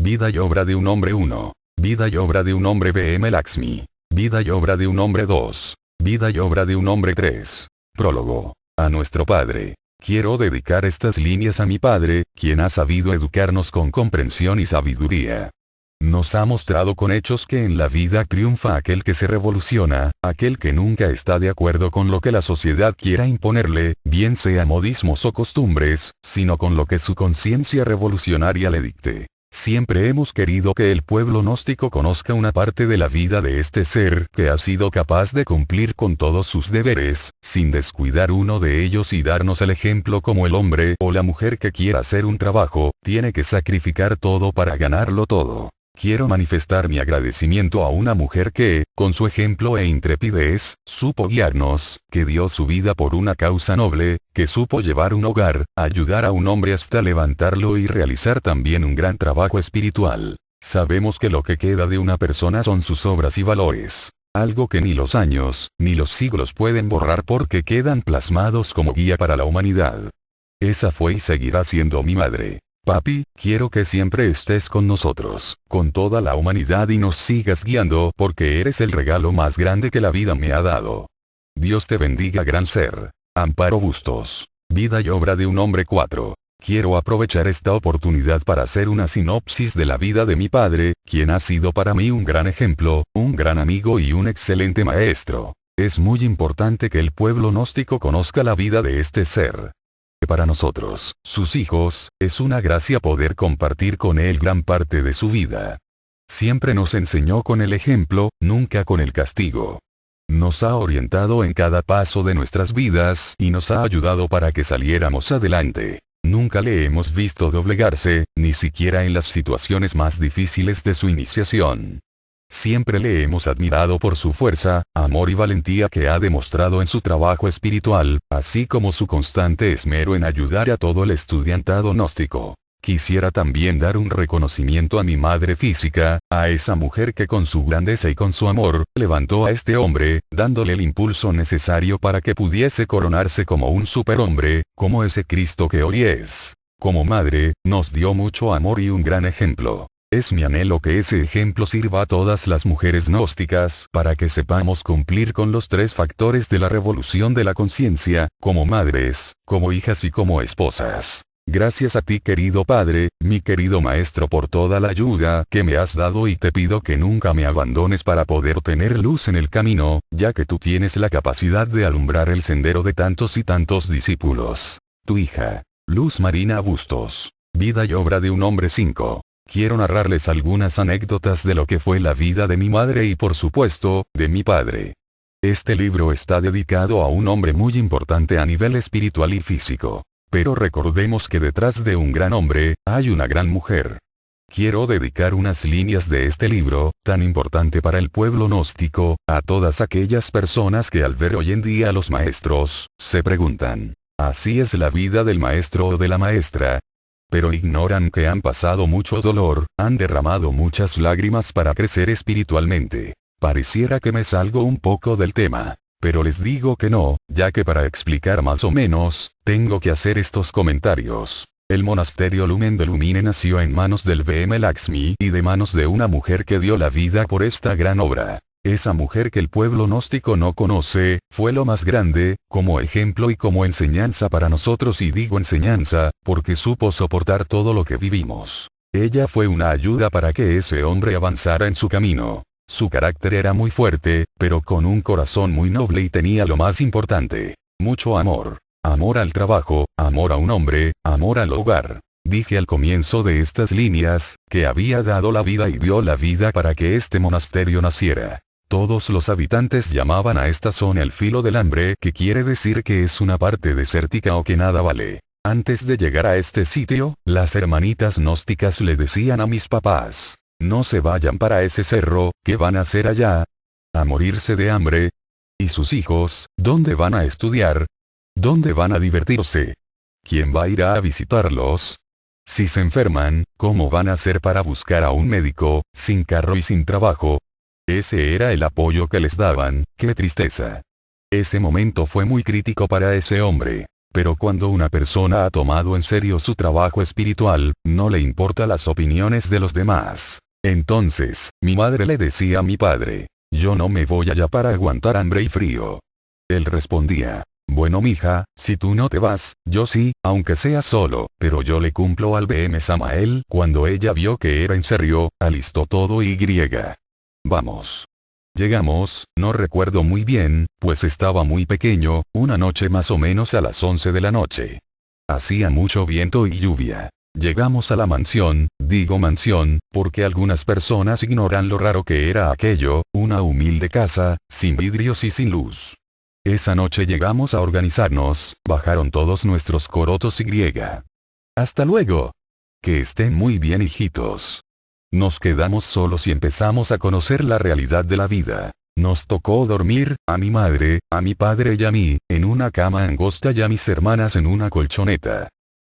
Vida y obra de un hombre 1. Vida y obra de un hombre B.M. Lakshmi. Vida y obra de un hombre 2. Vida y obra de un hombre 3. Prólogo. A nuestro Padre. Quiero dedicar estas líneas a mi Padre, quien ha sabido educarnos con comprensión y sabiduría. Nos ha mostrado con hechos que en la vida triunfa aquel que se revoluciona, aquel que nunca está de acuerdo con lo que la sociedad quiera imponerle, bien sea modismos o costumbres, sino con lo que su conciencia revolucionaria le dicte. Siempre hemos querido que el pueblo gnóstico conozca una parte de la vida de este ser que ha sido capaz de cumplir con todos sus deberes, sin descuidar uno de ellos y darnos el ejemplo como el hombre o la mujer que quiera hacer un trabajo, tiene que sacrificar todo para ganarlo todo. Quiero manifestar mi agradecimiento a una mujer que, con su ejemplo e intrepidez, supo guiarnos, que dio su vida por una causa noble, que supo llevar un hogar, ayudar a un hombre hasta levantarlo y realizar también un gran trabajo espiritual. Sabemos que lo que queda de una persona son sus obras y valores. Algo que ni los años, ni los siglos pueden borrar porque quedan plasmados como guía para la humanidad. Esa fue y seguirá siendo mi madre. Papi, quiero que siempre estés con nosotros, con toda la humanidad y nos sigas guiando porque eres el regalo más grande que la vida me ha dado. Dios te bendiga, gran ser. Amparo Bustos. Vida y obra de un hombre 4. Quiero aprovechar esta oportunidad para hacer una sinopsis de la vida de mi padre, quien ha sido para mí un gran ejemplo, un gran amigo y un excelente maestro. Es muy importante que el pueblo gnóstico conozca la vida de este ser. Para nosotros, sus hijos, es una gracia poder compartir con él gran parte de su vida. Siempre nos enseñó con el ejemplo, nunca con el castigo. Nos ha orientado en cada paso de nuestras vidas y nos ha ayudado para que saliéramos adelante. Nunca le hemos visto doblegarse, ni siquiera en las situaciones más difíciles de su iniciación. Siempre le hemos admirado por su fuerza, amor y valentía que ha demostrado en su trabajo espiritual, así como su constante esmero en ayudar a todo el estudiantado gnóstico. Quisiera también dar un reconocimiento a mi madre física, a esa mujer que con su grandeza y con su amor, levantó a este hombre, dándole el impulso necesario para que pudiese coronarse como un superhombre, como ese Cristo que hoy es. Como madre, nos dio mucho amor y un gran ejemplo. Es mi anhelo que ese ejemplo sirva a todas las mujeres gnósticas para que sepamos cumplir con los 3 factores de la revolución de la conciencia, como madres, como hijas y como esposas. Gracias a ti, querido Padre, mi querido Maestro, por toda la ayuda que me has dado y te pido que nunca me abandones para poder tener luz en el camino, ya que tú tienes la capacidad de alumbrar el sendero de tantos y tantos discípulos. Tu hija, Luz Marina Bustos. Vida y obra de un hombre 5. Quiero narrarles algunas anécdotas de lo que fue la vida de mi madre y por supuesto, de mi padre. Este libro está dedicado a un hombre muy importante a nivel espiritual y físico. Pero recordemos que detrás de un gran hombre, hay una gran mujer. Quiero dedicar unas líneas de este libro, tan importante para el pueblo gnóstico, a todas aquellas personas que al ver hoy en día a los maestros, se preguntan, ¿así es la vida del maestro o de la maestra? Pero ignoran que han pasado mucho dolor, han derramado muchas lágrimas para crecer espiritualmente. Pareciera que me salgo un poco del tema. Pero les digo que no, ya que para explicar más o menos, tengo que hacer estos comentarios. El monasterio Lumen de Lumine nació en manos del B.M. Lakshmi y de manos de una mujer que dio la vida por esta gran obra. Esa mujer que el pueblo gnóstico no conoce, fue lo más grande, como ejemplo y como enseñanza para nosotros, y digo enseñanza, porque supo soportar todo lo que vivimos. Ella fue una ayuda para que ese hombre avanzara en su camino. Su carácter era muy fuerte, pero con un corazón muy noble y tenía lo más importante, mucho amor. Amor al trabajo, amor a un hombre, amor al hogar. Dije al comienzo de estas líneas, que había dado la vida y dio la vida para que este monasterio naciera. Todos los habitantes llamaban a esta zona el filo del hambre, que quiere decir que es una parte desértica o que nada vale. Antes de llegar a este sitio, las hermanitas gnósticas le decían a mis papás, no se vayan para ese cerro, ¿qué van a hacer allá? ¿A morirse de hambre? ¿Y sus hijos, dónde van a estudiar? ¿Dónde van a divertirse? ¿Quién va a ir a visitarlos? Si se enferman, ¿cómo van a hacer para buscar a un médico, sin carro y sin trabajo? Ese era el apoyo que les daban. ¡Qué tristeza! Ese momento fue muy crítico para ese hombre. Pero cuando una persona ha tomado en serio su trabajo espiritual, no le importa las opiniones de los demás. Entonces, mi madre le decía a mi padre, yo no me voy allá para aguantar hambre y frío. Él respondía, bueno mija, si tú no te vas, yo sí, aunque sea solo, pero yo le cumplo al BM Samael. Cuando ella vio que era en serio, alistó todo y griega. Vamos. Llegamos, no recuerdo muy bien, pues estaba muy pequeño, una noche más o menos a las 11 de la noche. Hacía mucho viento y lluvia. Llegamos a la mansión, digo mansión, porque algunas personas ignoran lo raro que era aquello, una humilde casa, sin vidrios y sin luz. Esa noche llegamos a organizarnos, bajaron todos nuestros corotos y griega. Hasta luego. Que estén muy bien hijitos. Nos quedamos solos y empezamos a conocer la realidad de la vida. Nos tocó dormir, a mi madre, a mi padre y a mí, en una cama angosta y a mis hermanas en una colchoneta.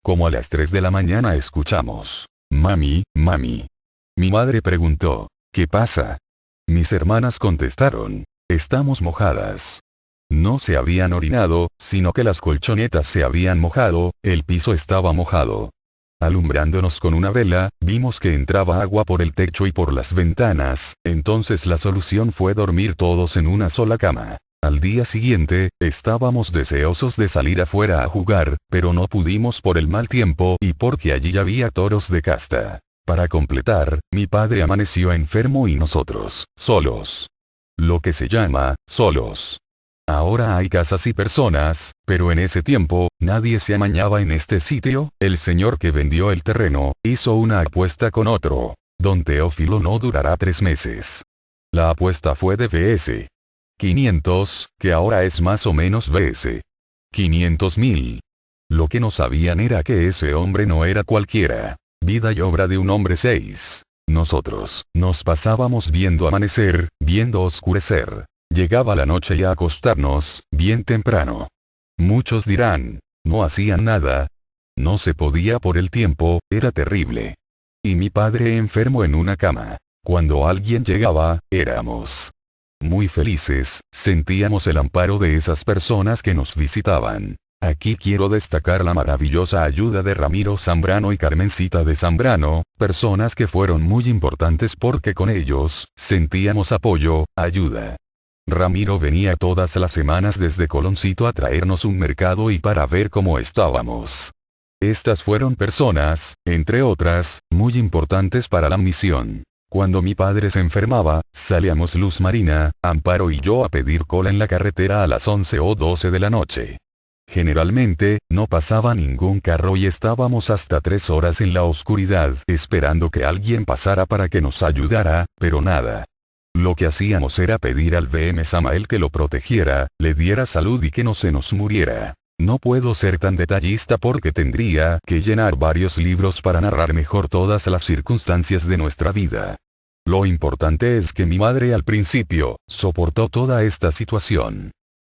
Como a las 3 de la mañana escuchamos, mami, mami. Mi madre preguntó, ¿qué pasa? Mis hermanas contestaron, estamos mojadas. No se habían orinado, sino que las colchonetas se habían mojado, el piso estaba mojado. Alumbrándonos con una vela, vimos que entraba agua por el techo y por las ventanas, entonces la solución fue dormir todos en una sola cama. Al día siguiente, estábamos deseosos de salir afuera a jugar, pero no pudimos por el mal tiempo y porque allí había toros de casta. Para completar, mi padre amaneció enfermo y nosotros, solos. Lo que se llama, solos. Ahora hay casas y personas, pero en ese tiempo, nadie se amañaba en este sitio. El señor que vendió el terreno, hizo una apuesta con otro. Don Teófilo no durará 3 meses. La apuesta fue de Vs. 500, que ahora es más o menos Vs. 500.000. Lo que no sabían era que ese hombre no era cualquiera. Vida y obra de un hombre 6. Nosotros, nos pasábamos viendo amanecer, viendo oscurecer. Llegaba la noche y a acostarnos, bien temprano. Muchos dirán, no hacían nada. No se podía por el tiempo, era terrible. Y mi padre enfermo en una cama. Cuando alguien llegaba, éramos muy felices, sentíamos el amparo de esas personas que nos visitaban. Aquí quiero destacar la maravillosa ayuda de Ramiro Zambrano y Carmencita de Zambrano, personas que fueron muy importantes porque con ellos, sentíamos apoyo, ayuda. Ramiro venía todas las semanas desde Coloncito a traernos un mercado y para ver cómo estábamos. Estas fueron personas, entre otras, muy importantes para la misión. Cuando mi padre se enfermaba, salíamos Luz Marina, Amparo y yo a pedir cola en la carretera a las 11 o 12 de la noche. Generalmente, no pasaba ningún carro y estábamos hasta 3 horas en la oscuridad esperando que alguien pasara para que nos ayudara, pero nada. Lo que hacíamos era pedir al BM Samael que lo protegiera, le diera salud y que no se nos muriera. No puedo ser tan detallista porque tendría que llenar varios libros para narrar mejor todas las circunstancias de nuestra vida. Lo importante es que mi madre al principio, soportó toda esta situación.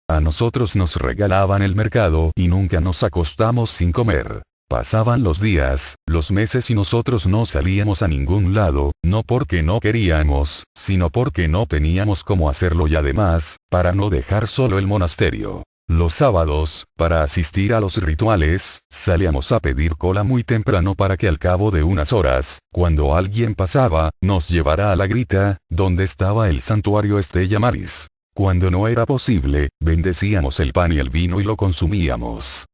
A nosotros nos regalaban el mercado y nunca nos acostamos sin comer. Pasaban los días, los meses y nosotros no salíamos a ningún lado, no porque no queríamos, sino porque no teníamos cómo hacerlo y además, para no dejar solo el monasterio. Los sábados, para asistir a los rituales, salíamos a pedir cola muy temprano para que al cabo de unas horas, cuando alguien pasaba, nos llevara a la grita, donde estaba el santuario Estella Maris. Cuando no era posible, bendecíamos el pan y el vino y lo consumíamos.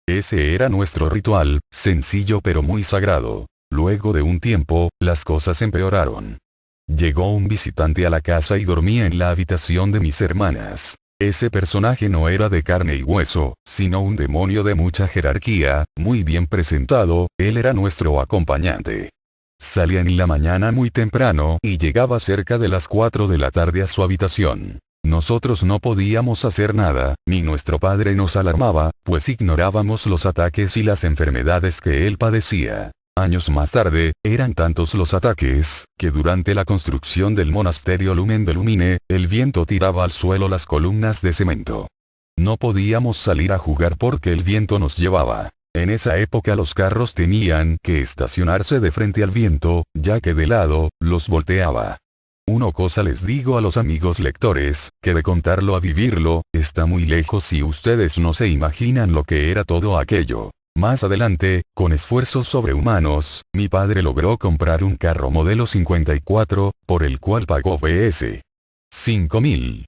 Ese era nuestro ritual, sencillo pero muy sagrado. Luego de un tiempo, las cosas empeoraron. Llegó un visitante a la casa y dormía en la habitación de mis hermanas. Ese personaje no era de carne y hueso, sino un demonio de mucha jerarquía, muy bien presentado, él era nuestro acompañante. Salía en la mañana muy temprano y llegaba cerca de las 4 de la tarde a su habitación. Nosotros no podíamos hacer nada, ni nuestro padre nos alarmaba, pues ignorábamos los ataques y las enfermedades que él padecía. Años más tarde, eran tantos los ataques, que durante la construcción del monasterio Lumen de Lumine, el viento tiraba al suelo las columnas de cemento. No podíamos salir a jugar porque el viento nos llevaba. En esa época los carros tenían que estacionarse de frente al viento, ya que de lado, los volteaba. Una cosa les digo a los amigos lectores, que de contarlo a vivirlo, está muy lejos y ustedes no se imaginan lo que era todo aquello. Más adelante, con esfuerzos sobrehumanos, mi padre logró comprar un carro modelo 54, por el cual pagó Vs. 5.000.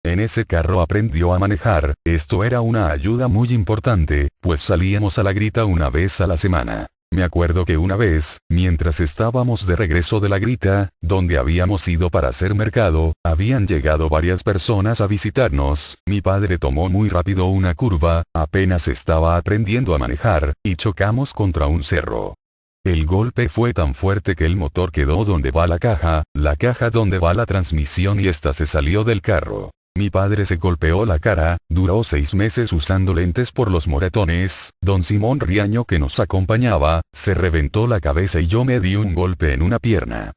En ese carro aprendió a manejar, esto era una ayuda muy importante, pues salíamos a la grita una vez a la semana. Me acuerdo que una vez, mientras estábamos de regreso de la grita, donde habíamos ido para hacer mercado, habían llegado varias personas a visitarnos, mi padre tomó muy rápido una curva, apenas estaba aprendiendo a manejar, y chocamos contra un cerro. El golpe fue tan fuerte que el motor quedó donde va la caja donde va la transmisión y esta se salió del carro. Mi padre se golpeó la cara, duró 6 meses usando lentes por los moretones, don Simón Riaño que nos acompañaba, se reventó la cabeza y yo me di un golpe en una pierna.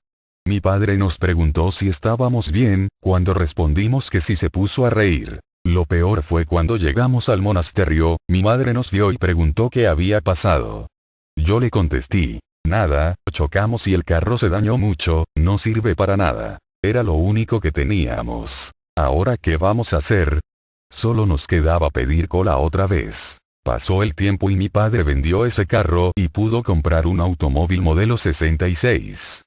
Mi padre nos preguntó si estábamos bien, cuando respondimos que sí se puso a reír. Lo peor fue cuando llegamos al monasterio, mi madre nos vio y preguntó qué había pasado. Yo le contesté, nada, chocamos y el carro se dañó mucho, no sirve para nada. Era lo único que teníamos. ¿Ahora qué vamos a hacer? Solo nos quedaba pedir cola otra vez. Pasó el tiempo y mi padre vendió ese carro y pudo comprar un automóvil modelo 66.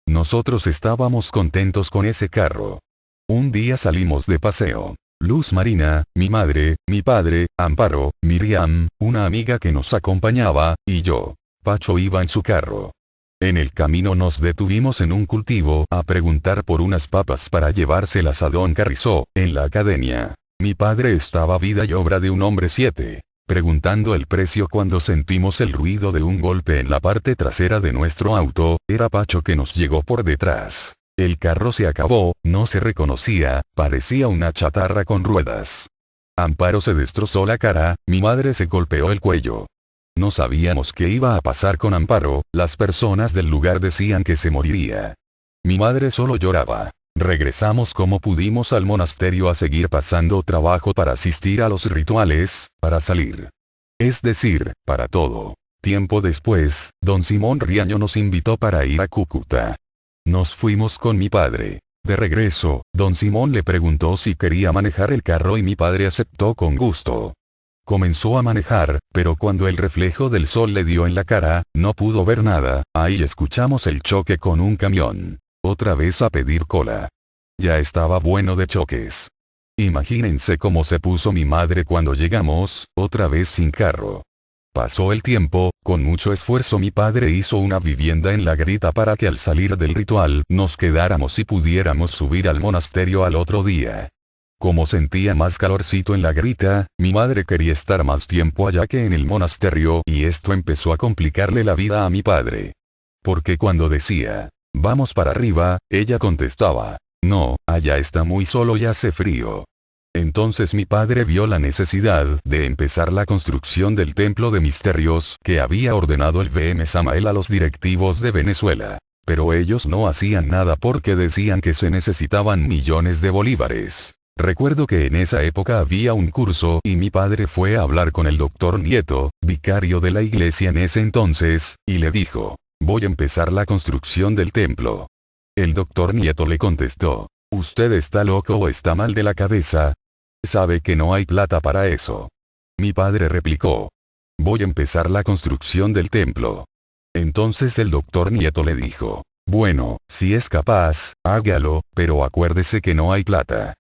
Nosotros estábamos contentos con ese carro. Un día salimos de paseo. Luz Marina, mi madre, mi padre, Amparo, Miriam, una amiga que nos acompañaba, y yo. Pacho iba en su carro. En el camino nos detuvimos en un cultivo a preguntar por unas papas para llevárselas a don Carrizó, en la academia. Mi padre estaba vida y obra de un hombre 7, preguntando el precio cuando sentimos el ruido de un golpe en la parte trasera de nuestro auto, era Pacho que nos llegó por detrás. El carro se acabó, no se reconocía, parecía una chatarra con ruedas. Amparo se destrozó la cara, mi madre se golpeó el cuello. No sabíamos qué iba a pasar con Amparo, las personas del lugar decían que se moriría. Mi madre solo lloraba. Regresamos como pudimos al monasterio a seguir pasando trabajo para asistir a los rituales, para salir. Es decir, para todo. Tiempo después, don Simón Riaño nos invitó para ir a Cúcuta. Nos fuimos con mi padre. De regreso, don Simón le preguntó si quería manejar el carro y mi padre aceptó con gusto. Comenzó a manejar, pero cuando el reflejo del sol le dio en la cara, no pudo ver nada, ahí escuchamos el choque con un camión. Otra vez a pedir cola. Ya estaba bueno de choques. Imagínense cómo se puso mi madre cuando llegamos, otra vez sin carro. Pasó el tiempo, con mucho esfuerzo mi padre hizo una vivienda en la grita para que al salir del ritual nos quedáramos y pudiéramos subir al monasterio al otro día. Como sentía más calorcito en la grita, mi madre quería estar más tiempo allá que en el monasterio y esto empezó a complicarle la vida a mi padre. Porque cuando decía, vamos para arriba, ella contestaba, no, allá está muy solo y hace frío. Entonces mi padre vio la necesidad de empezar la construcción del templo de misterios que había ordenado el VM Samael a los directivos de Venezuela. Pero ellos no hacían nada porque decían que se necesitaban millones de bolívares. Recuerdo que en esa época había un curso y mi padre fue a hablar con el doctor Nieto, vicario de la iglesia en ese entonces, y le dijo, voy a empezar la construcción del templo. El doctor Nieto le contestó, ¿usted está loco o está mal de la cabeza? Sabe que no hay plata para eso. Mi padre replicó, voy a empezar la construcción del templo. Entonces el doctor Nieto le dijo, bueno, si es capaz, hágalo, pero acuérdese que no hay plata.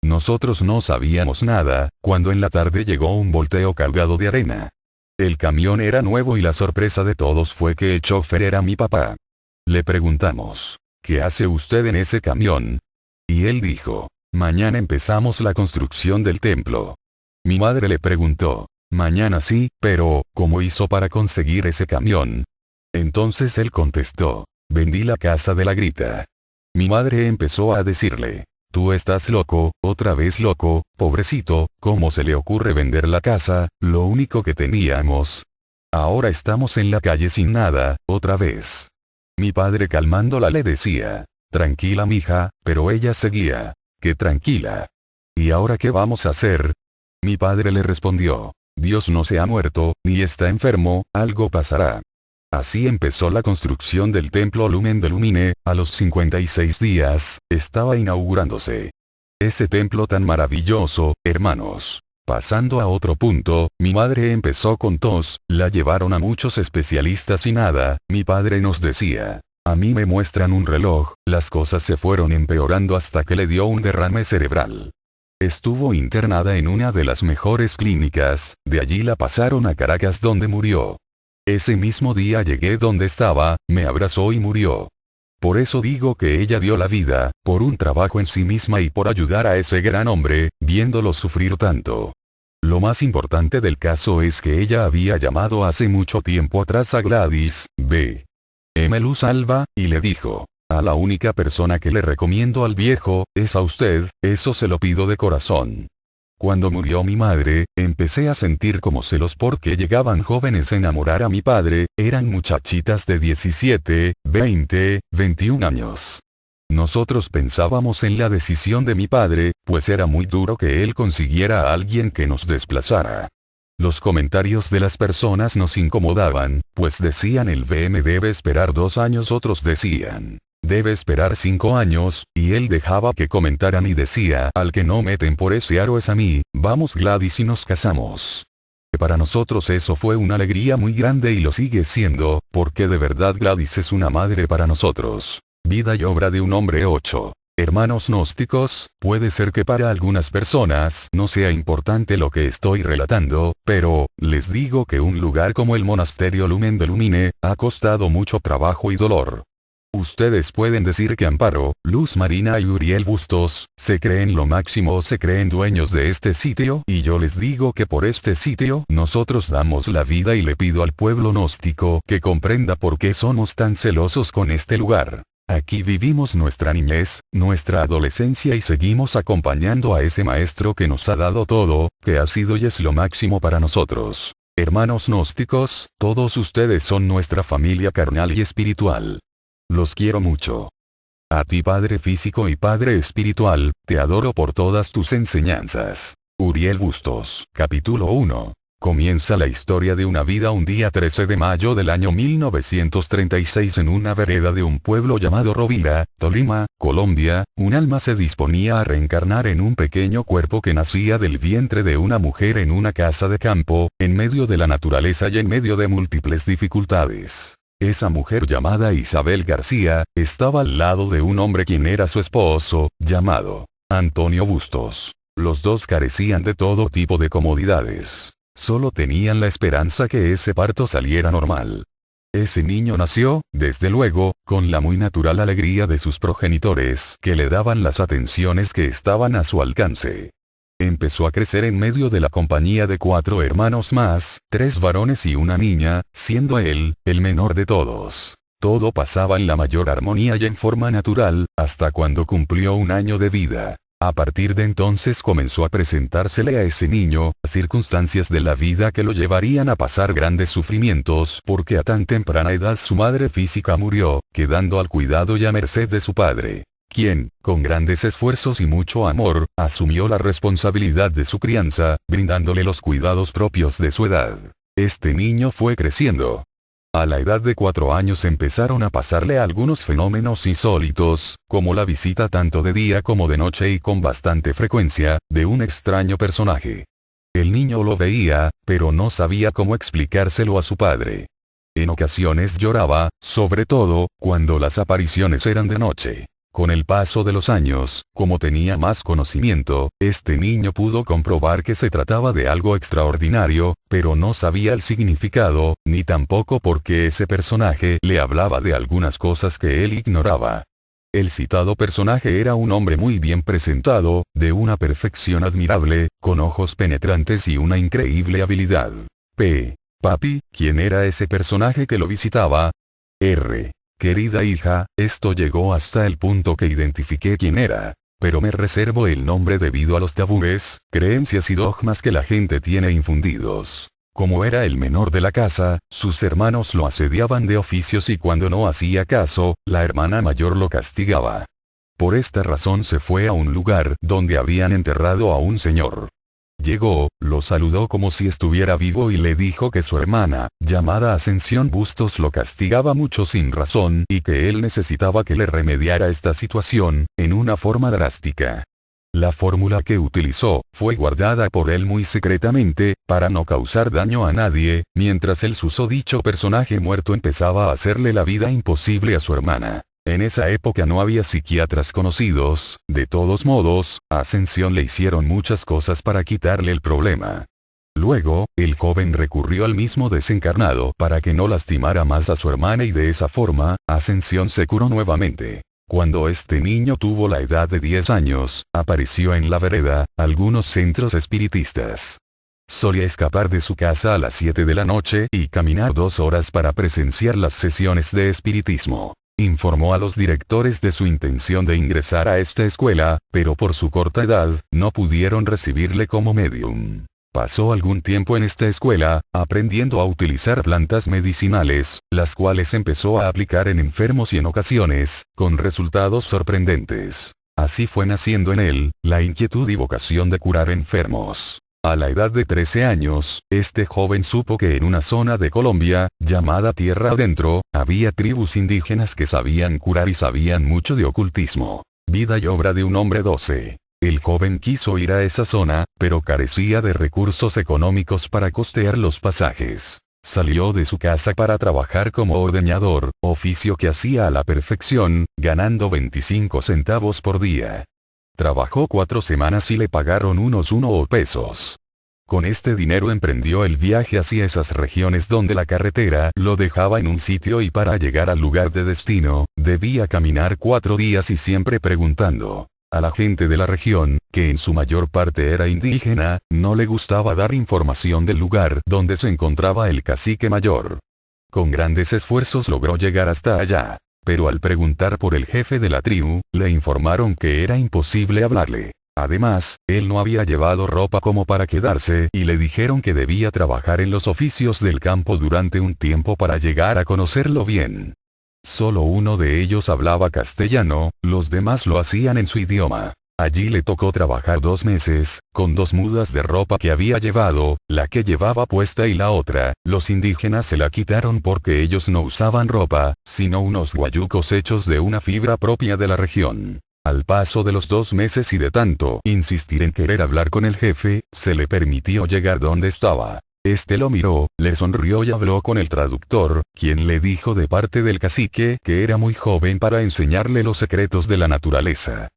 Nosotros no sabíamos nada, cuando en la tarde llegó un volteo cargado de arena. El camión era nuevo y la sorpresa de todos fue que el chofer era mi papá. Le preguntamos, ¿qué hace usted en ese camión? Y él dijo, mañana empezamos la construcción del templo. Mi madre le preguntó, mañana sí, pero, ¿cómo hizo para conseguir ese camión? Entonces él contestó, vendí la casa de la grita. Mi madre empezó a decirle, tú estás loco, otra vez loco, pobrecito, ¿cómo se le ocurre vender la casa, lo único que teníamos? Ahora estamos en la calle sin nada, otra vez. Mi padre calmándola le decía, tranquila mija, pero ella seguía, que tranquila. ¿Y ahora qué vamos a hacer? Mi padre le respondió, Dios no se ha muerto, ni está enfermo, algo pasará. Así empezó la construcción del templo Lumen de Lumine. A los 56 días, estaba inaugurándose. Ese templo tan maravilloso, hermanos. Pasando a otro punto, mi madre empezó con tos, la llevaron a muchos especialistas y nada, mi padre nos decía. A mí me muestran un reloj, las cosas se fueron empeorando hasta que le dio un derrame cerebral. Estuvo internada en una de las mejores clínicas, de allí la pasaron a Caracas donde murió. Ese mismo día llegué donde estaba, me abrazó y murió. Por eso digo que ella dio la vida, por un trabajo en sí misma y por ayudar a ese gran hombre, viéndolo sufrir tanto. Lo más importante del caso es que ella había llamado hace mucho tiempo atrás a Gladys, B.M. Luz Alba, y le dijo, a la única persona que le recomiendo al viejo, es a usted, eso se lo pido de corazón. Cuando murió mi madre, empecé a sentir como celos porque llegaban jóvenes a enamorar a mi padre, eran muchachitas de 17, 20, 21 años. Nosotros pensábamos en la decisión de mi padre, pues era muy duro que él consiguiera a alguien que nos desplazara. Los comentarios de las personas nos incomodaban, pues decían el BM debe esperar 2 años, otros decían, debe esperar 5 años, y él dejaba que comentaran y decía, al que no meten por ese aro es a mí, vamos Gladys y nos casamos. Para nosotros eso fue una alegría muy grande y lo sigue siendo, porque de verdad Gladys es una madre para nosotros. Vida y obra de un hombre 8. Hermanos gnósticos, puede ser que para algunas personas no sea importante lo que estoy relatando, pero, les digo que un lugar como el monasterio Lumen de Lumine, ha costado mucho trabajo y dolor. Ustedes pueden decir que Amparo, Luz Marina y Uriel Bustos, se creen lo máximo o se creen dueños de este sitio, y yo les digo que por este sitio nosotros damos la vida y le pido al pueblo gnóstico que comprenda por qué somos tan celosos con este lugar. Aquí vivimos nuestra niñez, nuestra adolescencia y seguimos acompañando a ese maestro que nos ha dado todo, que ha sido y es lo máximo para nosotros. Hermanos gnósticos, todos ustedes son nuestra familia carnal y espiritual. Los quiero mucho. A ti Padre físico y Padre espiritual, te adoro por todas tus enseñanzas. Uriel Bustos. Capítulo 1. Comienza la historia de una vida un día 13 de mayo del año 1936 en una vereda de un pueblo llamado Rovira, Tolima, Colombia, un alma se disponía a reencarnar en un pequeño cuerpo que nacía del vientre de una mujer en una casa de campo, en medio de la naturaleza y en medio de múltiples dificultades. Esa mujer llamada Isabel García, estaba al lado de un hombre quien era su esposo, llamado Antonio Bustos. Los dos carecían de todo tipo de comodidades. Solo tenían la esperanza que ese parto saliera normal. Ese niño nació, desde luego, con la muy natural alegría de sus progenitores que le daban las atenciones que estaban a su alcance. Empezó a crecer en medio de la compañía de 4 hermanos más, 3 varones y una niña, siendo él, el menor de todos. Todo pasaba en la mayor armonía y en forma natural, hasta cuando cumplió 1 año de vida. A partir de entonces comenzó a presentársele a ese niño, circunstancias de la vida que lo llevarían a pasar grandes sufrimientos porque a tan temprana edad su madre física murió, quedando al cuidado y a merced de su padre, quien, con grandes esfuerzos y mucho amor, asumió la responsabilidad de su crianza, brindándole los cuidados propios de su edad. Este niño fue creciendo. A la edad de 4 años empezaron a pasarle algunos fenómenos insólitos, como la visita tanto de día como de noche y con bastante frecuencia, de un extraño personaje. El niño lo veía, pero no sabía cómo explicárselo a su padre. En ocasiones lloraba, sobre todo, cuando las apariciones eran de noche. Con el paso de los años, como tenía más conocimiento, este niño pudo comprobar que se trataba de algo extraordinario, pero no sabía el significado, ni tampoco por qué ese personaje le hablaba de algunas cosas que él ignoraba. El citado personaje era un hombre muy bien presentado, de una perfección admirable, con ojos penetrantes y una increíble habilidad. Papi, ¿quién era ese personaje que lo visitaba? Querida hija, esto llegó hasta el punto que identifiqué quién era, pero me reservo el nombre debido a los tabúes, creencias y dogmas que la gente tiene infundidos. Como era el menor de la casa, sus hermanos lo asediaban de oficios y cuando no hacía caso, la hermana mayor lo castigaba. Por esta razón se fue a un lugar donde habían enterrado a un señor. Llegó, lo saludó como si estuviera vivo y le dijo que su hermana, llamada Ascensión Bustos, lo castigaba mucho sin razón y que él necesitaba que le remediara esta situación, en una forma drástica. La fórmula que utilizó, fue guardada por él muy secretamente, para no causar daño a nadie, mientras el susodicho personaje muerto empezaba a hacerle la vida imposible a su hermana. En esa época no había psiquiatras conocidos, de todos modos, a Ascensión le hicieron muchas cosas para quitarle el problema. Luego, el joven recurrió al mismo desencarnado para que no lastimara más a su hermana y de esa forma, Ascensión se curó nuevamente. Cuando este niño tuvo la edad de 10 años, apareció en la vereda, algunos centros espiritistas. Solía escapar de su casa a las 7 de la noche y caminar 2 horas para presenciar las sesiones de espiritismo. Informó a los directores de su intención de ingresar a esta escuela, pero por su corta edad, no pudieron recibirle como medium. Pasó algún tiempo en esta escuela, aprendiendo a utilizar plantas medicinales, las cuales empezó a aplicar en enfermos y en ocasiones, con resultados sorprendentes. Así fue naciendo en él, la inquietud y vocación de curar enfermos. A la edad de 13 años, este joven supo que en una zona de Colombia, llamada Tierra Adentro, había tribus indígenas que sabían curar y sabían mucho de ocultismo. Vida y obra de un hombre 12. El joven quiso ir a esa zona, pero carecía de recursos económicos para costear los pasajes. Salió de su casa para trabajar como ordeñador, oficio que hacía a la perfección, ganando 25 centavos por día. Trabajó 4 semanas y le pagaron unos 1 pesos. Con este dinero emprendió el viaje hacia esas regiones donde la carretera lo dejaba en un sitio y para llegar al lugar de destino, debía caminar 4 días y siempre preguntando. A la gente de la región, que en su mayor parte era indígena, no le gustaba dar información del lugar donde se encontraba el cacique mayor. Con grandes esfuerzos logró llegar hasta allá. Pero al preguntar por el jefe de la tribu, le informaron que era imposible hablarle. Además, él no había llevado ropa como para quedarse y le dijeron que debía trabajar en los oficios del campo durante un tiempo para llegar a conocerlo bien. Solo uno de ellos hablaba castellano, los demás lo hacían en su idioma. Allí le tocó trabajar 2 meses, con 2 mudas de ropa que había llevado, la que llevaba puesta y la otra, los indígenas se la quitaron porque ellos no usaban ropa, sino unos guayucos hechos de una fibra propia de la región. Al paso de los 2 meses y de tanto insistir en querer hablar con el jefe, se le permitió llegar donde estaba. Este lo miró, le sonrió y habló con el traductor, quien le dijo de parte del cacique que era muy joven para enseñarle los secretos de la naturaleza.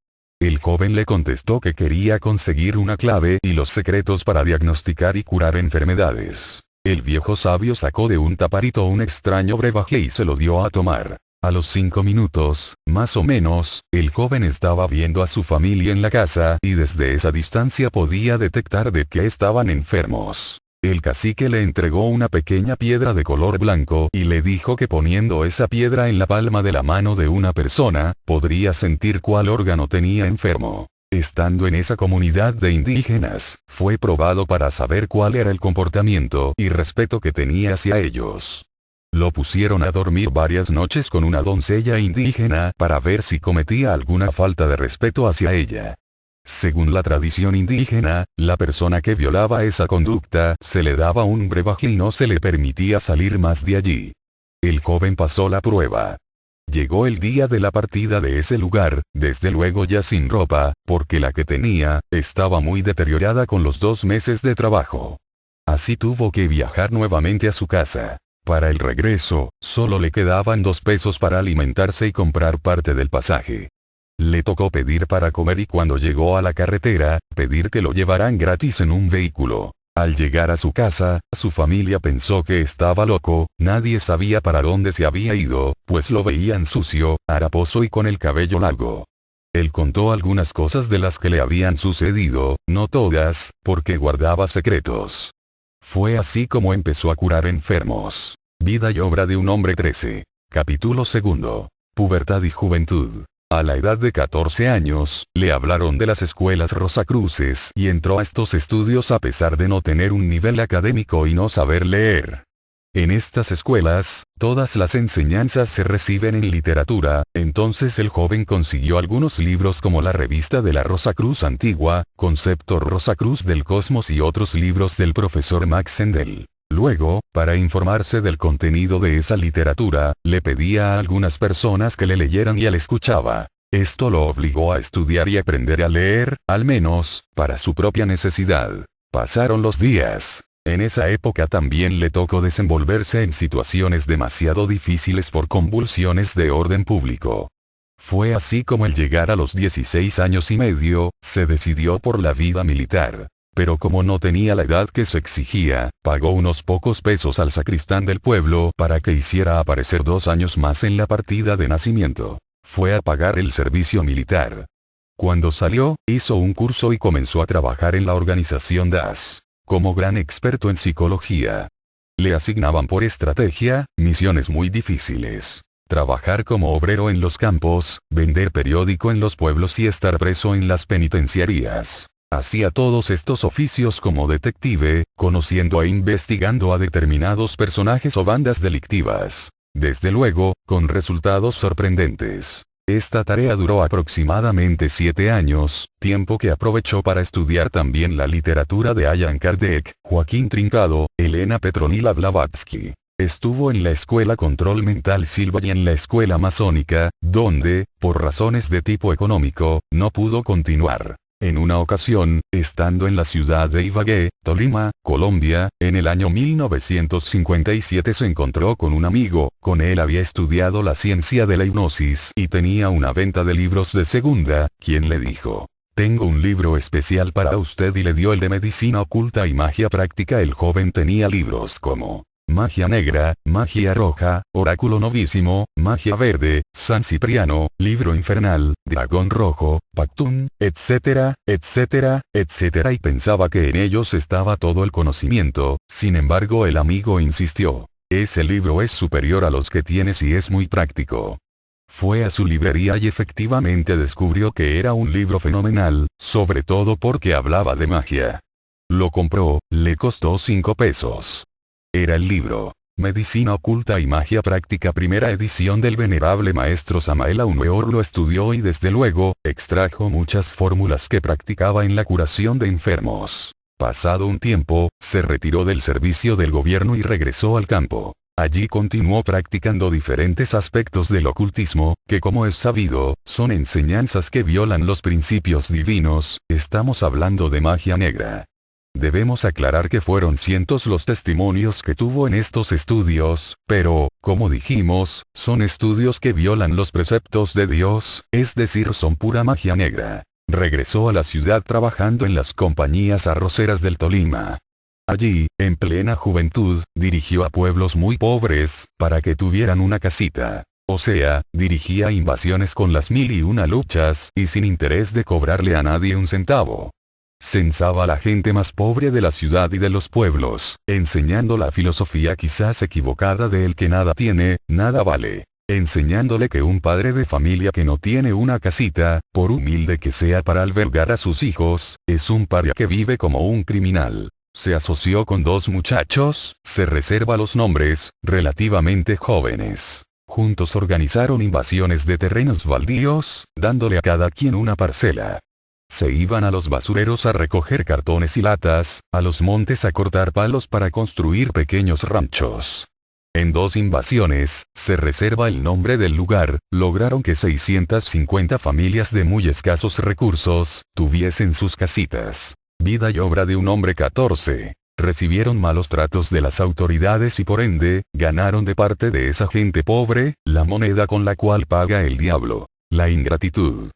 El joven le contestó que quería conseguir una clave y los secretos para diagnosticar y curar enfermedades. El viejo sabio sacó de un taparito un extraño brebaje y se lo dio a tomar. A los 5 minutos, más o menos, el joven estaba viendo a su familia en la casa y desde esa distancia podía detectar de que estaban enfermos. El cacique le entregó una pequeña piedra de color blanco y le dijo que poniendo esa piedra en la palma de la mano de una persona, podría sentir cuál órgano tenía enfermo. Estando en esa comunidad de indígenas, fue probado para saber cuál era el comportamiento y respeto que tenía hacia ellos. Lo pusieron a dormir varias noches con una doncella indígena para ver si cometía alguna falta de respeto hacia ella. Según la tradición indígena, la persona que violaba esa conducta se le daba un brebaje y no se le permitía salir más de allí. El joven pasó la prueba. Llegó el día de la partida de ese lugar, desde luego ya sin ropa, porque la que tenía, estaba muy deteriorada con los 2 meses de trabajo. Así tuvo que viajar nuevamente a su casa. Para el regreso, solo le quedaban 2 pesos para alimentarse y comprar parte del pasaje. Le tocó pedir para comer y cuando llegó a la carretera, pedir que lo llevaran gratis en un vehículo. Al llegar a su casa, su familia pensó que estaba loco, nadie sabía para dónde se había ido, pues lo veían sucio, haraposo y con el cabello largo. Él contó algunas cosas de las que le habían sucedido, no todas, porque guardaba secretos. Fue así como empezó a curar enfermos. Vida y obra de un hombre 13. Capítulo 2. Pubertad y juventud. A la edad de 14 años, le hablaron de las escuelas Rosacruces y entró a estos estudios a pesar de no tener un nivel académico y no saber leer. En estas escuelas, todas las enseñanzas se reciben en literatura, entonces el joven consiguió algunos libros como la revista de la Rosacruz Antigua, Concepto Rosacruz del Cosmos y otros libros del profesor Max Sendel. Luego, para informarse del contenido de esa literatura, le pedía a algunas personas que le leyeran y él escuchaba. Esto lo obligó a estudiar y aprender a leer, al menos, para su propia necesidad. Pasaron los días. En esa época también le tocó desenvolverse en situaciones demasiado difíciles por convulsiones de orden público. Fue así como al llegar a los 16 años y medio, se decidió por la vida militar. Pero como no tenía la edad que se exigía, pagó unos pocos pesos al sacristán del pueblo para que hiciera aparecer 2 años más en la partida de nacimiento. Fue a pagar el servicio militar. Cuando salió, hizo un curso y comenzó a trabajar en la organización DAS. Como gran experto en psicología. Le asignaban por estrategia, misiones muy difíciles. Trabajar como obrero en los campos, vender periódico en los pueblos y estar preso en las penitenciarías. Hacía todos estos oficios como detective, conociendo e investigando a determinados personajes o bandas delictivas. Desde luego, con resultados sorprendentes. Esta tarea duró aproximadamente 7 años, tiempo que aprovechó para estudiar también la literatura de Allan Kardec, Joaquín Trincado, Elena Petronila Blavatsky. Estuvo en la escuela Control Mental Silva y en la escuela masónica, donde, por razones de tipo económico, no pudo continuar. En una ocasión, estando en la ciudad de Ibagué, Tolima, Colombia, en el año 1957 se encontró con un amigo, con él había estudiado la ciencia de la hipnosis y tenía una venta de libros de segunda, quien le dijo: tengo un libro especial para usted y le dio el de medicina oculta y magia práctica. El joven tenía libros como Magia Negra, Magia Roja, Oráculo Novísimo, Magia Verde, San Cipriano, Libro Infernal, Dragón Rojo, Pactún, etcétera, etcétera, etcétera, y pensaba que en ellos estaba todo el conocimiento. Sin embargo, el amigo insistió: ese libro es superior a los que tienes y es muy práctico. Fue a su librería y efectivamente descubrió que era un libro fenomenal, sobre todo porque hablaba de magia. Lo compró, le costó 5 pesos. Era el libro Medicina Oculta y Magia Práctica, primera edición del venerable maestro Samael Aun Weor. Lo estudió y desde luego, extrajo muchas fórmulas que practicaba en la curación de enfermos. Pasado un tiempo, se retiró del servicio del gobierno y regresó al campo. Allí continuó practicando diferentes aspectos del ocultismo, que como es sabido, son enseñanzas que violan los principios divinos. Estamos hablando de magia negra. Debemos aclarar que fueron cientos los testimonios que tuvo en estos estudios, pero, como dijimos, son estudios que violan los preceptos de Dios, es decir, son pura magia negra. Regresó a la ciudad trabajando en las compañías arroceras del Tolima. Allí, en plena juventud, dirigió a pueblos muy pobres, para que tuvieran una casita. O sea, dirigía invasiones con las 1001 luchas, y sin interés de cobrarle a nadie un centavo. Censaba a la gente más pobre de la ciudad y de los pueblos, enseñando la filosofía quizás equivocada de el que nada tiene, nada vale. Enseñándole que un padre de familia que no tiene una casita, por humilde que sea para albergar a sus hijos, es un paria que vive como un criminal. Se asoció con 2 muchachos, se reserva los nombres, relativamente jóvenes. Juntos organizaron invasiones de terrenos baldíos, dándole a cada quien una parcela. Se iban a los basureros a recoger cartones y latas, a los montes a cortar palos para construir pequeños ranchos. En 2 invasiones, se reserva el nombre del lugar, lograron que 650 familias de muy escasos recursos, tuviesen sus casitas. Vida y obra de un hombre. 14. Recibieron malos tratos de las autoridades y por ende, ganaron de parte de esa gente pobre, la moneda con la cual paga el diablo: la ingratitud.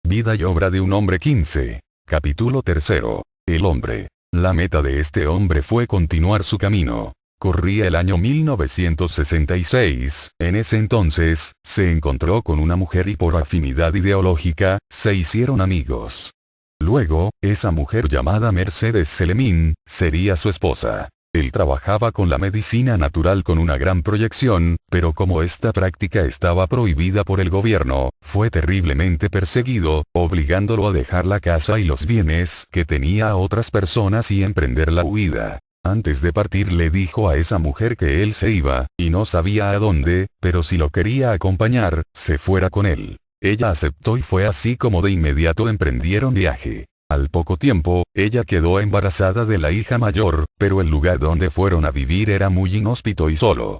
Vida y obra de un hombre. 15. Capítulo 3. El hombre. La meta de este hombre fue continuar su camino. Corría el año 1966, en ese entonces, se encontró con una mujer y por afinidad ideológica, se hicieron amigos. Luego, esa mujer llamada Mercedes Selemín, sería su esposa. Él trabajaba con la medicina natural con una gran proyección, pero como esta práctica estaba prohibida por el gobierno, fue terriblemente perseguido, obligándolo a dejar la casa y los bienes que tenía a otras personas y emprender la huida. Antes de partir le dijo a esa mujer que él se iba, y no sabía a dónde, pero si lo quería acompañar, se fuera con él. Ella aceptó y fue así como de inmediato emprendieron viaje. Al poco tiempo, ella quedó embarazada de la hija mayor, pero el lugar donde fueron a vivir era muy inhóspito y solo.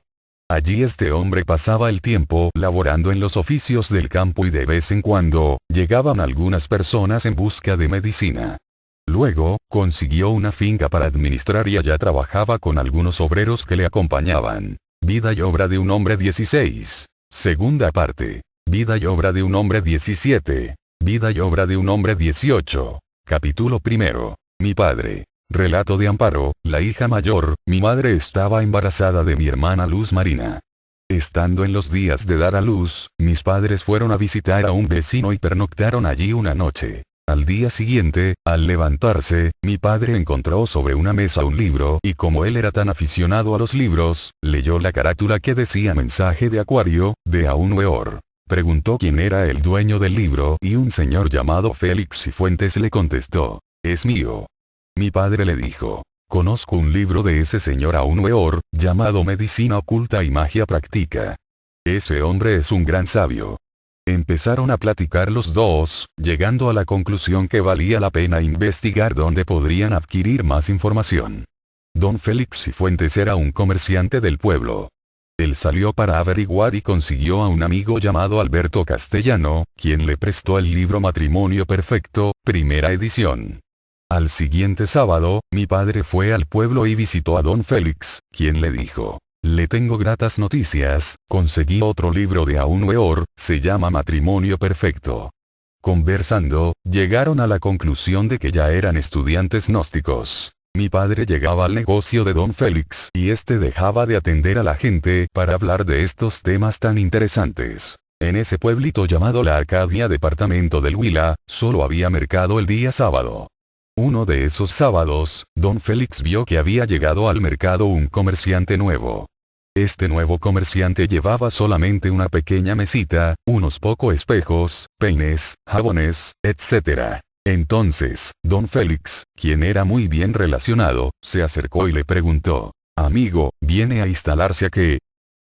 Allí este hombre pasaba el tiempo laborando en los oficios del campo y de vez en cuando, llegaban algunas personas en busca de medicina. Luego, consiguió una finca para administrar y allá trabajaba con algunos obreros que le acompañaban. Vida y obra de un hombre 16. Segunda parte. Vida y obra de un hombre 17. Vida y obra de un hombre 18. Capítulo primero. Mi padre. Relato de Amparo, la hija mayor. Mi madre estaba embarazada de mi hermana Luz Marina. Estando en los días de dar a luz, mis padres fueron a visitar a un vecino y pernoctaron allí una noche. Al día siguiente, al levantarse, mi padre encontró sobre una mesa un libro y como él era tan aficionado a los libros, leyó la carátula que decía mensaje de Acuario, de Aún Weor. Preguntó quién era el dueño del libro y un señor llamado Félix Cifuentes le contestó, es mío. Mi padre le dijo, conozco un libro de ese señor Aún Weor, llamado Medicina Oculta y Magia Práctica. Ese hombre es un gran sabio. Empezaron a platicar los dos, llegando a la conclusión que valía la pena investigar dónde podrían adquirir más información. Don Félix Cifuentes era un comerciante del pueblo. Él salió para averiguar y consiguió a un amigo llamado Alberto Castellano, quien le prestó el libro Matrimonio Perfecto, primera edición. Al siguiente sábado, mi padre fue al pueblo y visitó a don Félix, quien le dijo, le tengo gratas noticias, conseguí otro libro de Aún Weor, se llama Matrimonio Perfecto. Conversando, llegaron a la conclusión de que ya eran estudiantes gnósticos. Mi padre llegaba al negocio de don Félix y este dejaba de atender a la gente para hablar de estos temas tan interesantes. En ese pueblito llamado La Arcadia, departamento del Huila, solo había mercado el día sábado. Uno de esos sábados, don Félix vio que había llegado al mercado un comerciante nuevo. Este nuevo comerciante llevaba solamente una pequeña mesita, unos pocos espejos, peines, jabones, etc. Entonces, don Félix, quien era muy bien relacionado, se acercó y le preguntó, amigo, ¿viene a instalarse a qué?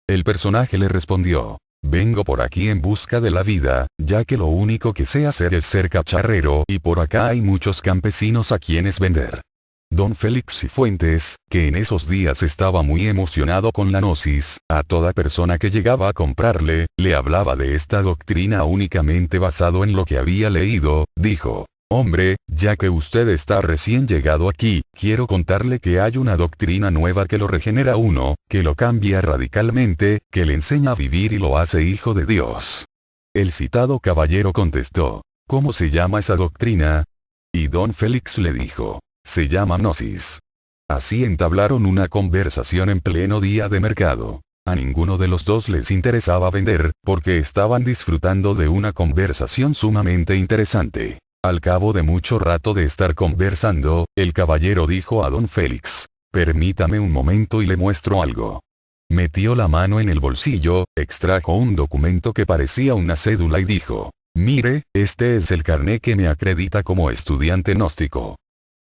El personaje le respondió, vengo por aquí en busca de la vida, ya que lo único que sé hacer es ser cacharrero y por acá hay muchos campesinos a quienes vender. Don Félix Cifuentes, que en esos días estaba muy emocionado con la gnosis, a toda persona que llegaba a comprarle, le hablaba de esta doctrina únicamente basado en lo que había leído, dijo, hombre, ya que usted está recién llegado aquí, quiero contarle que hay una doctrina nueva que lo regenera uno, que lo cambia radicalmente, que le enseña a vivir y lo hace hijo de Dios. El citado caballero contestó, ¿cómo se llama esa doctrina? Y don Félix le dijo, se llama gnosis. Así entablaron una conversación en pleno día de mercado. A ninguno de los dos les interesaba vender, porque estaban disfrutando de una conversación sumamente interesante. Al cabo de mucho rato de estar conversando, el caballero dijo a don Félix, permítame un momento y le muestro algo. Metió la mano en el bolsillo, extrajo un documento que parecía una cédula y dijo, mire, este es el carné que me acredita como estudiante gnóstico.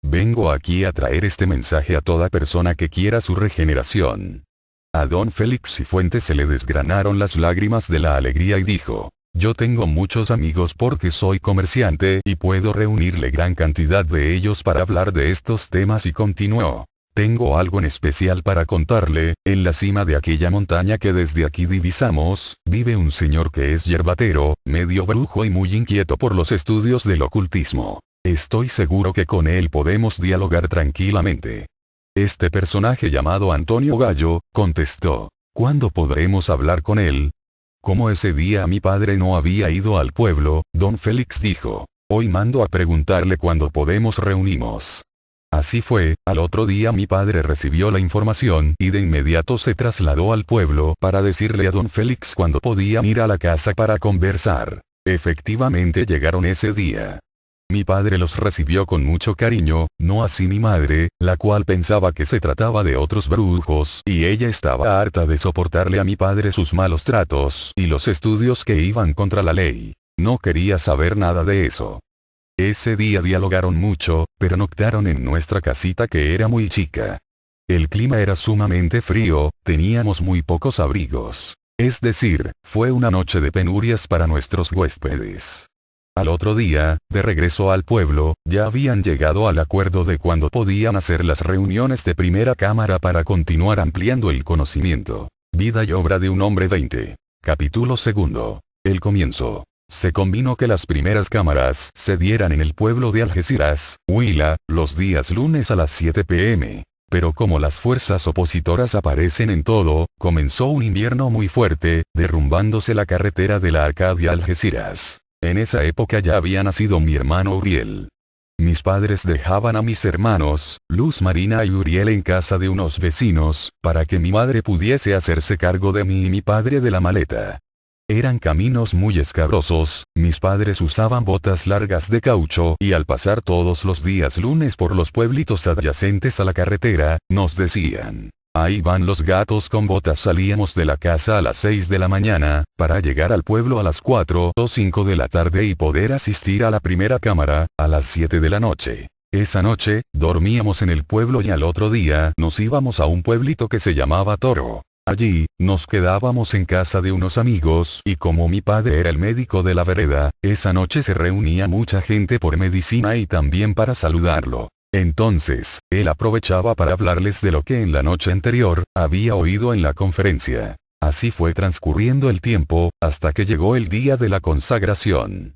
Vengo aquí a traer este mensaje a toda persona que quiera su regeneración. A don Félix Cifuentes se le desgranaron las lágrimas de la alegría y dijo, yo tengo muchos amigos porque soy comerciante y puedo reunirle gran cantidad de ellos para hablar de estos temas y continuó. Tengo algo en especial para contarle, en la cima de aquella montaña que desde aquí divisamos, vive un señor que es yerbatero, medio brujo y muy inquieto por los estudios del ocultismo. Estoy seguro que con él podemos dialogar tranquilamente. Este personaje llamado Antonio Gallo, contestó, ¿cuándo podremos hablar con él? Como ese día mi padre no había ido al pueblo, don Félix dijo, hoy mando a preguntarle cuándo podemos reunimos. Así fue, al otro día mi padre recibió la información y de inmediato se trasladó al pueblo para decirle a don Félix cuándo podían ir a la casa para conversar. Efectivamente llegaron ese día. Mi padre los recibió con mucho cariño, no así mi madre, la cual pensaba que se trataba de otros brujos y ella estaba harta de soportarle a mi padre sus malos tratos y los estudios que iban contra la ley. No quería saber nada de eso. Ese día dialogaron mucho, pero noctaron en nuestra casita que era muy chica. El clima era sumamente frío, teníamos muy pocos abrigos. Es decir, fue una noche de penurias para nuestros huéspedes. Al otro día, de regreso al pueblo, ya habían llegado al acuerdo de cuándo podían hacer las reuniones de primera cámara para continuar ampliando el conocimiento. Vida y obra de un hombre 20. Capítulo 2. El comienzo. Se convino que las primeras cámaras se dieran en el pueblo de Algeciras, Huila, los días lunes a las 7 p.m. Pero como las fuerzas opositoras aparecen en todo, comenzó un invierno muy fuerte, derrumbándose la carretera de la Arcadia a Algeciras. En esa época ya había nacido mi hermano Uriel. Mis padres dejaban a mis hermanos, Luz Marina y Uriel en casa de unos vecinos, para que mi madre pudiese hacerse cargo de mí y mi padre de la maleta. Eran caminos muy escabrosos, mis padres usaban botas largas de caucho y al pasar todos los días lunes por los pueblitos adyacentes a la carretera, nos decían: ahí van los gatos con botas. Salíamos de la casa a las 6 de la mañana, para llegar al pueblo a las 4 o 5 de la tarde y poder asistir a la primera cámara, a las 7 de la noche. Esa noche, dormíamos en el pueblo y al otro día nos íbamos a un pueblito que se llamaba Toro. Allí, nos quedábamos en casa de unos amigos y como mi padre era el médico de la vereda, esa noche se reunía mucha gente por medicina y también para saludarlo. Entonces, él aprovechaba para hablarles de lo que en la noche anterior, había oído en la conferencia. Así fue transcurriendo el tiempo, hasta que llegó el día de la consagración.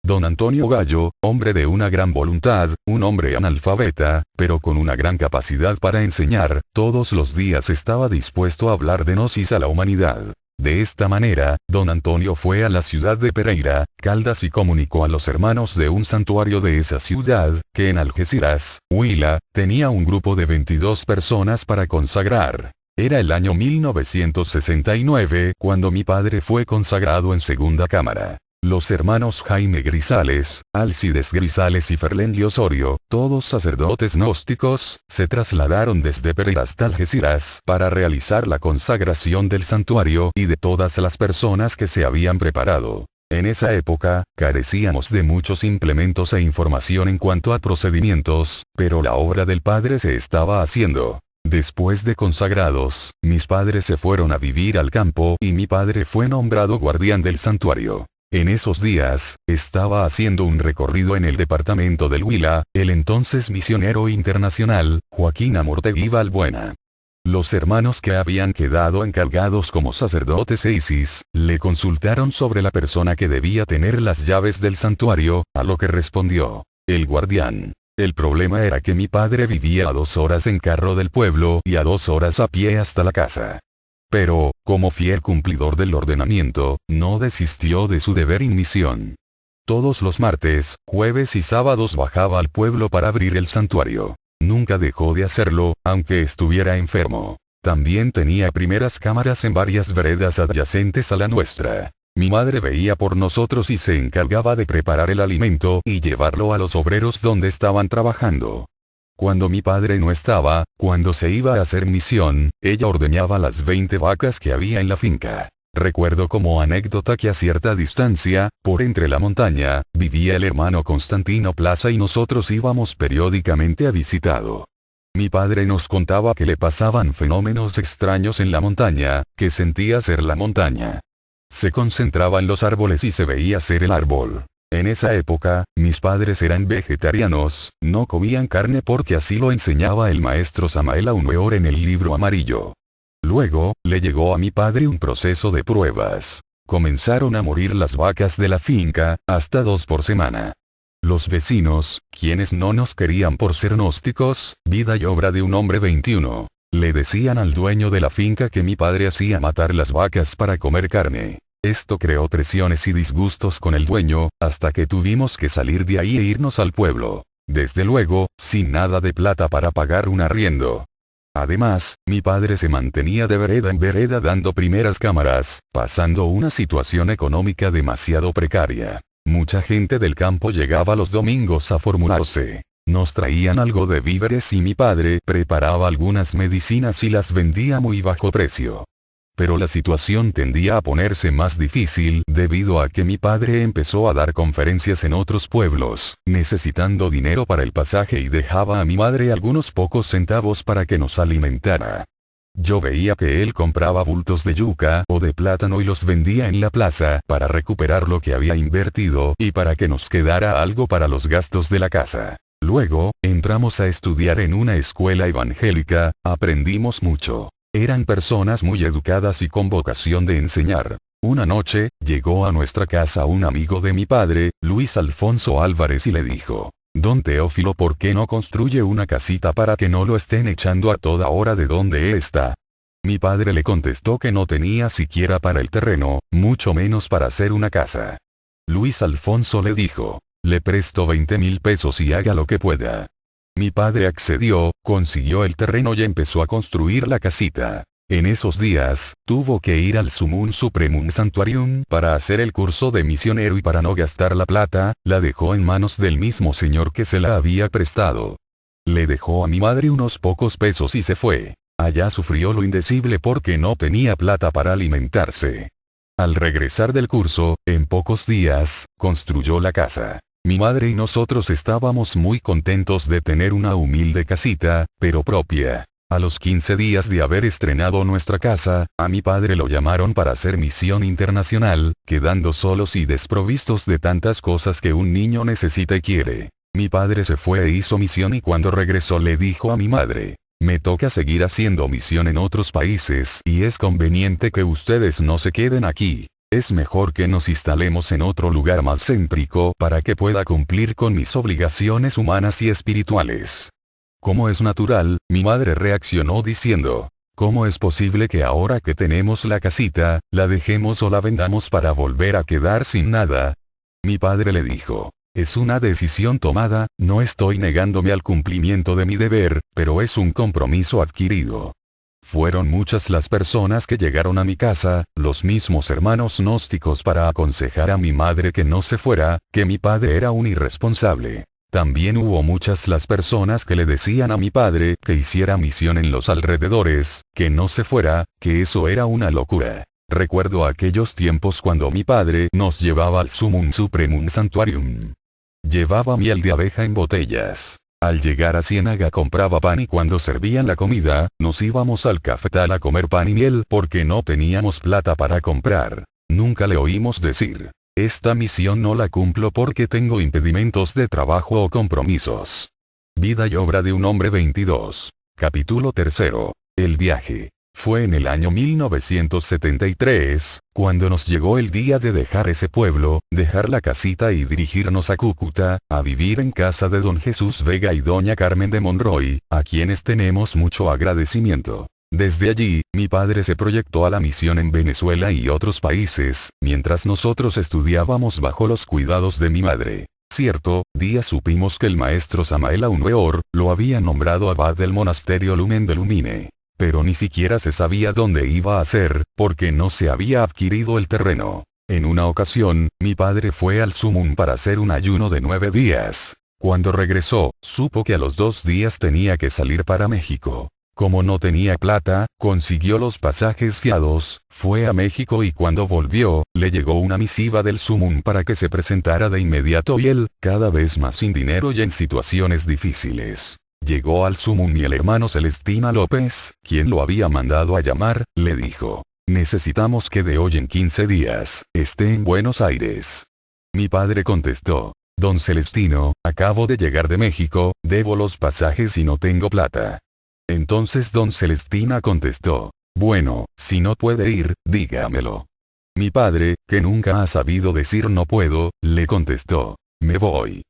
Don Antonio Gallo, hombre de una gran voluntad, un hombre analfabeta, pero con una gran capacidad para enseñar, todos los días estaba dispuesto a hablar de gnosis a la humanidad. De esta manera, don Antonio fue a la ciudad de Pereira, Caldas y comunicó a los hermanos de un santuario de esa ciudad, que en Algeciras, Huila, tenía un grupo de 22 personas para consagrar. Era el año 1969 cuando mi padre fue consagrado en segunda cámara. Los hermanos Jaime Grisales, Alcides Grisales y Ferlendio Osorio, todos sacerdotes gnósticos, se trasladaron desde Pereira hasta Algeciras para realizar la consagración del santuario y de todas las personas que se habían preparado. En esa época, carecíamos de muchos implementos e información en cuanto a procedimientos, pero la obra del Padre se estaba haciendo. Después de consagrados, mis padres se fueron a vivir al campo y mi padre fue nombrado guardián del santuario. En esos días, estaba haciendo un recorrido en el departamento del Huila, el entonces misionero internacional, Joaquín Amortegui Balbuena. Los hermanos que habían quedado encargados como sacerdotes Isis, le consultaron sobre la persona que debía tener las llaves del santuario, a lo que respondió: el guardián. El problema era que mi padre vivía a 2 horas en carro del pueblo y a 2 horas a pie hasta la casa. Pero, como fiel cumplidor del ordenamiento, no desistió de su deber y misión. Todos los martes, jueves y sábados bajaba al pueblo para abrir el santuario. Nunca dejó de hacerlo, aunque estuviera enfermo. También tenía primeras cámaras en varias veredas adyacentes a la nuestra. Mi madre veía por nosotros y se encargaba de preparar el alimento y llevarlo a los obreros donde estaban trabajando. Cuando mi padre no estaba, cuando se iba a hacer misión, ella ordeñaba las 20 vacas que había en la finca. Recuerdo como anécdota que a cierta distancia, por entre la montaña, vivía el hermano Constantino Plaza y nosotros íbamos periódicamente a visitarlo. Mi padre nos contaba que le pasaban fenómenos extraños en la montaña, que sentía ser la montaña. Se concentraba en los árboles y se veía ser el árbol. En esa época, mis padres eran vegetarianos, no comían carne porque así lo enseñaba el maestro Samael Aumeor en el libro amarillo. Luego, le llegó a mi padre un proceso de pruebas. Comenzaron a morir las vacas de la finca, hasta 2 por semana. Los vecinos, quienes no nos querían por ser gnósticos, vida y obra de un hombre 21, le decían al dueño de la finca que mi padre hacía matar las vacas para comer carne. Esto creó presiones y disgustos con el dueño, hasta que tuvimos que salir de ahí e irnos al pueblo. Desde luego, sin nada de plata para pagar un arriendo. Además, mi padre se mantenía de vereda en vereda dando primeras cámaras, pasando una situación económica demasiado precaria. Mucha gente del campo llegaba los domingos a formularse. Nos traían algo de víveres y mi padre preparaba algunas medicinas y las vendía a muy bajo precio. Pero la situación tendía a ponerse más difícil debido a que mi padre empezó a dar conferencias en otros pueblos, necesitando dinero para el pasaje y dejaba a mi madre algunos pocos centavos para que nos alimentara. Yo veía que él compraba bultos de yuca o de plátano y los vendía en la plaza para recuperar lo que había invertido y para que nos quedara algo para los gastos de la casa. Luego, entramos a estudiar en una escuela evangélica, aprendimos mucho. Eran personas muy educadas y con vocación de enseñar. Una noche, llegó a nuestra casa un amigo de mi padre, Luis Alfonso Álvarez, y le dijo: «Don Teófilo, ¿por qué no construye una casita para que no lo estén echando a toda hora de donde está?» Mi padre le contestó que no tenía siquiera para el terreno, mucho menos para hacer una casa. Luis Alfonso le dijo: «Le presto 20.000 pesos y haga lo que pueda». Mi padre accedió, consiguió el terreno y empezó a construir la casita. En esos días, tuvo que ir al Sumum Supremum Sanctuarium para hacer el curso de misionero y para no gastar la plata, la dejó en manos del mismo señor que se la había prestado. Le dejó a mi madre unos pocos pesos y se fue. Allá sufrió lo indecible porque no tenía plata para alimentarse. Al regresar del curso, en pocos días, construyó la casa. Mi madre y nosotros estábamos muy contentos de tener una humilde casita, pero propia. A los 15 días de haber estrenado nuestra casa, a mi padre lo llamaron para hacer misión internacional, quedando solos y desprovistos de tantas cosas que un niño necesita y quiere. Mi padre se fue e hizo misión y cuando regresó le dijo a mi madre: «Me toca seguir haciendo misión en otros países y es conveniente que ustedes no se queden aquí. Es mejor que nos instalemos en otro lugar más céntrico para que pueda cumplir con mis obligaciones humanas y espirituales». Como es natural, mi madre reaccionó diciendo: «¿Cómo es posible que ahora que tenemos la casita, la dejemos o la vendamos para volver a quedar sin nada?» Mi padre le dijo: «Es una decisión tomada, no estoy negándome al cumplimiento de mi deber, pero es un compromiso adquirido». Fueron muchas las personas que llegaron a mi casa, los mismos hermanos gnósticos, para aconsejar a mi madre que no se fuera, que mi padre era un irresponsable. También hubo muchas las personas que le decían a mi padre que hiciera misión en los alrededores, que no se fuera, que eso era una locura. Recuerdo aquellos tiempos cuando mi padre nos llevaba al Sumum Supremum Sanctuarium. Llevaba miel de abeja en botellas. Al llegar a Ciénaga compraba pan y cuando servían la comida, nos íbamos al cafetal a comer pan y miel porque no teníamos plata para comprar. Nunca le oímos decir: «Esta misión no la cumplo porque tengo impedimentos de trabajo o compromisos». Vida y obra de un hombre 22. Capítulo 3. El viaje. Fue en el año 1973, cuando nos llegó el día de dejar ese pueblo, dejar la casita y dirigirnos a Cúcuta, a vivir en casa de don Jesús Vega y doña Carmen de Monroy, a quienes tenemos mucho agradecimiento. Desde allí, mi padre se proyectó a la misión en Venezuela y otros países, mientras nosotros estudiábamos bajo los cuidados de mi madre. Cierto día supimos que el maestro Samael Aumeor lo había nombrado abad del monasterio Lumen de Lumine. Pero ni siquiera se sabía dónde iba a ser, porque no se había adquirido el terreno. En una ocasión, mi padre fue al Sumum para hacer un ayuno de 9 días. Cuando regresó, supo que a los 2 días tenía que salir para México. Como no tenía plata, consiguió los pasajes fiados, fue a México y cuando volvió, le llegó una misiva del Sumum para que se presentara de inmediato y él, cada vez más sin dinero y en situaciones difíciles. Llegó al Sumum y el hermano Celestina López, quien lo había mandado a llamar, le dijo: «Necesitamos que de hoy en 15 días, esté en Buenos Aires». Mi padre contestó: «Don Celestino, acabo de llegar de México, debo los pasajes y no tengo plata». Entonces don Celestina contestó: «Bueno, si no puede ir, dígamelo». Mi padre, que nunca ha sabido decir no puedo, le contestó: «Me voy».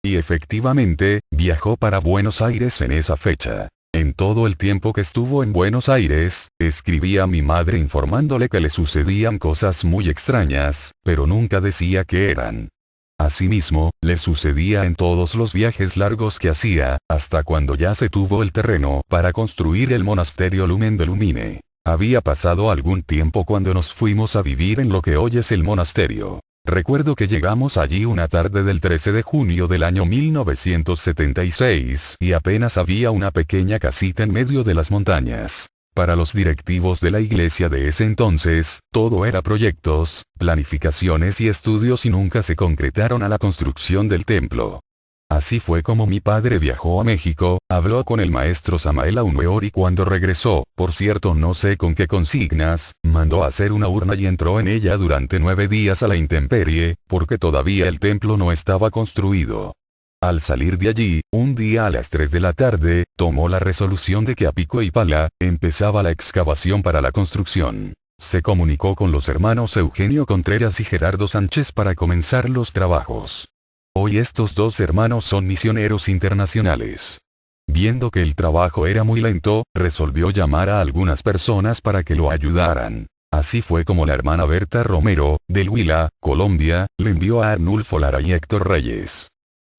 Y efectivamente, viajó para Buenos Aires en esa fecha. En todo el tiempo que estuvo en Buenos Aires, escribía a mi madre informándole que le sucedían cosas muy extrañas, pero nunca decía qué eran. Asimismo, le sucedía en todos los viajes largos que hacía, hasta cuando ya se tuvo el terreno para construir el monasterio Lumen de Lumine. Había pasado algún tiempo cuando nos fuimos a vivir en lo que hoy es el monasterio. Recuerdo que llegamos allí una tarde del 13 de junio del año 1976, y apenas había una pequeña casita en medio de las montañas. Para los directivos de la iglesia de ese entonces, todo era proyectos, planificaciones y estudios y nunca se concretaron a la construcción del templo. Así fue como mi padre viajó a México, habló con el maestro Samael Aumeor y cuando regresó, por cierto no sé con qué consignas, mandó a hacer una urna y entró en ella durante 9 días a la intemperie, porque todavía el templo no estaba construido. Al salir de allí, un día a las 3 de la tarde, tomó la resolución de que a pico y pala, empezaba la excavación para la construcción. Se comunicó con los hermanos Eugenio Contreras y Gerardo Sánchez para comenzar los trabajos. Hoy estos dos hermanos son misioneros internacionales. Viendo que el trabajo era muy lento, resolvió llamar a algunas personas para que lo ayudaran. Así fue como la hermana Berta Romero, del Huila, Colombia, le envió a Arnulfo Lara y Héctor Reyes.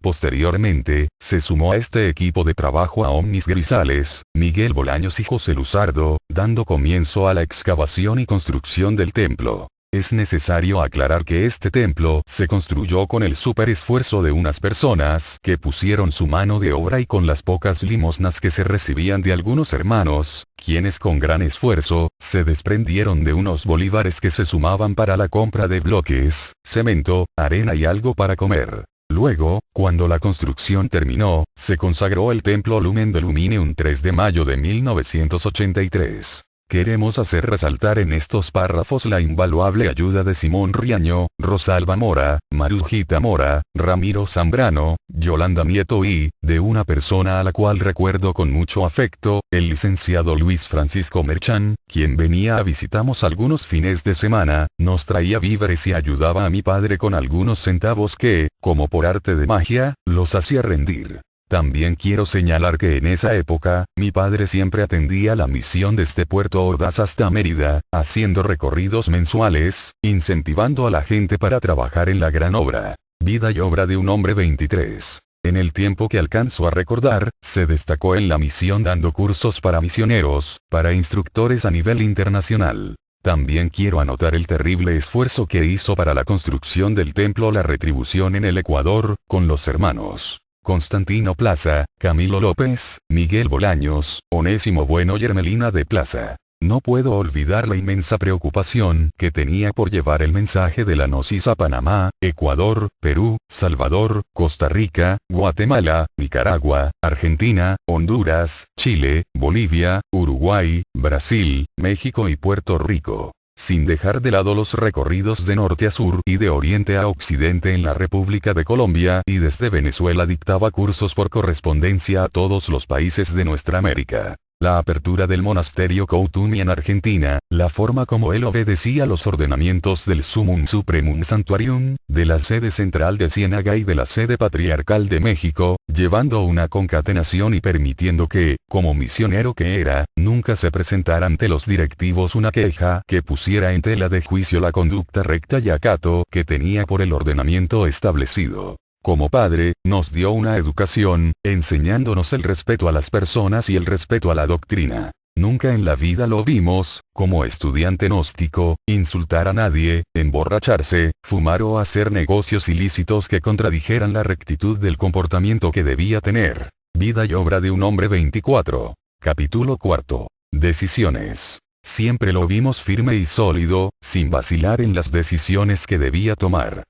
Posteriormente, se sumó a este equipo de trabajo a Omnis Grisales, Miguel Bolaños y José Luzardo, dando comienzo a la excavación y construcción del templo. Es necesario aclarar que este templo se construyó con el super esfuerzo de unas personas que pusieron su mano de obra y con las pocas limosnas que se recibían de algunos hermanos, quienes con gran esfuerzo, se desprendieron de unos bolívares que se sumaban para la compra de bloques, cemento, arena y algo para comer. Luego, cuando la construcción terminó, se consagró el templo Lumen de Luminium 3 de mayo de 1983. Queremos hacer resaltar en estos párrafos la invaluable ayuda de Simón Riaño, Rosalba Mora, Marujita Mora, Ramiro Zambrano, Yolanda Nieto y, de una persona a la cual recuerdo con mucho afecto, el licenciado Luis Francisco Merchán, quien venía a visitarnos algunos fines de semana, nos traía víveres y ayudaba a mi padre con algunos centavos que, como por arte de magia, los hacía rendir. También quiero señalar que en esa época, mi padre siempre atendía la misión desde Puerto Ordaz hasta Mérida, haciendo recorridos mensuales, incentivando a la gente para trabajar en la gran obra. Vida y obra de un hombre 23. En el tiempo que alcanzo a recordar, se destacó en la misión dando cursos para misioneros, para instructores a nivel internacional. También quiero anotar el terrible esfuerzo que hizo para la construcción del templo La Retribución en el Ecuador, con los hermanos Constantino Plaza, Camilo López, Miguel Bolaños, Onésimo Bueno y Hermelina de Plaza. No puedo olvidar la inmensa preocupación que tenía por llevar el mensaje de la Gnosis a Panamá, Ecuador, Perú, Salvador, Costa Rica, Guatemala, Nicaragua, Argentina, Honduras, Chile, Bolivia, Uruguay, Brasil, México y Puerto Rico. Sin dejar de lado los recorridos de norte a sur y de oriente a occidente en la República de Colombia y desde Venezuela dictaba cursos por correspondencia a todos los países de nuestra América. La apertura del monasterio Coutumi en Argentina, la forma como él obedecía los ordenamientos del Sumum Supremum Sanctuarium, de la sede central de Ciénaga y de la sede patriarcal de México, llevando una concatenación y permitiendo que, como misionero que era, nunca se presentara ante los directivos una queja que pusiera en tela de juicio la conducta recta y acato que tenía por el ordenamiento establecido. Como padre, nos dio una educación, enseñándonos el respeto a las personas y el respeto a la doctrina. Nunca en la vida lo vimos, como estudiante gnóstico, insultar a nadie, emborracharse, fumar o hacer negocios ilícitos que contradijeran la rectitud del comportamiento que debía tener. Vida y obra de un hombre 24. Capítulo 4. Decisiones. Siempre lo vimos firme y sólido, sin vacilar en las decisiones que debía tomar.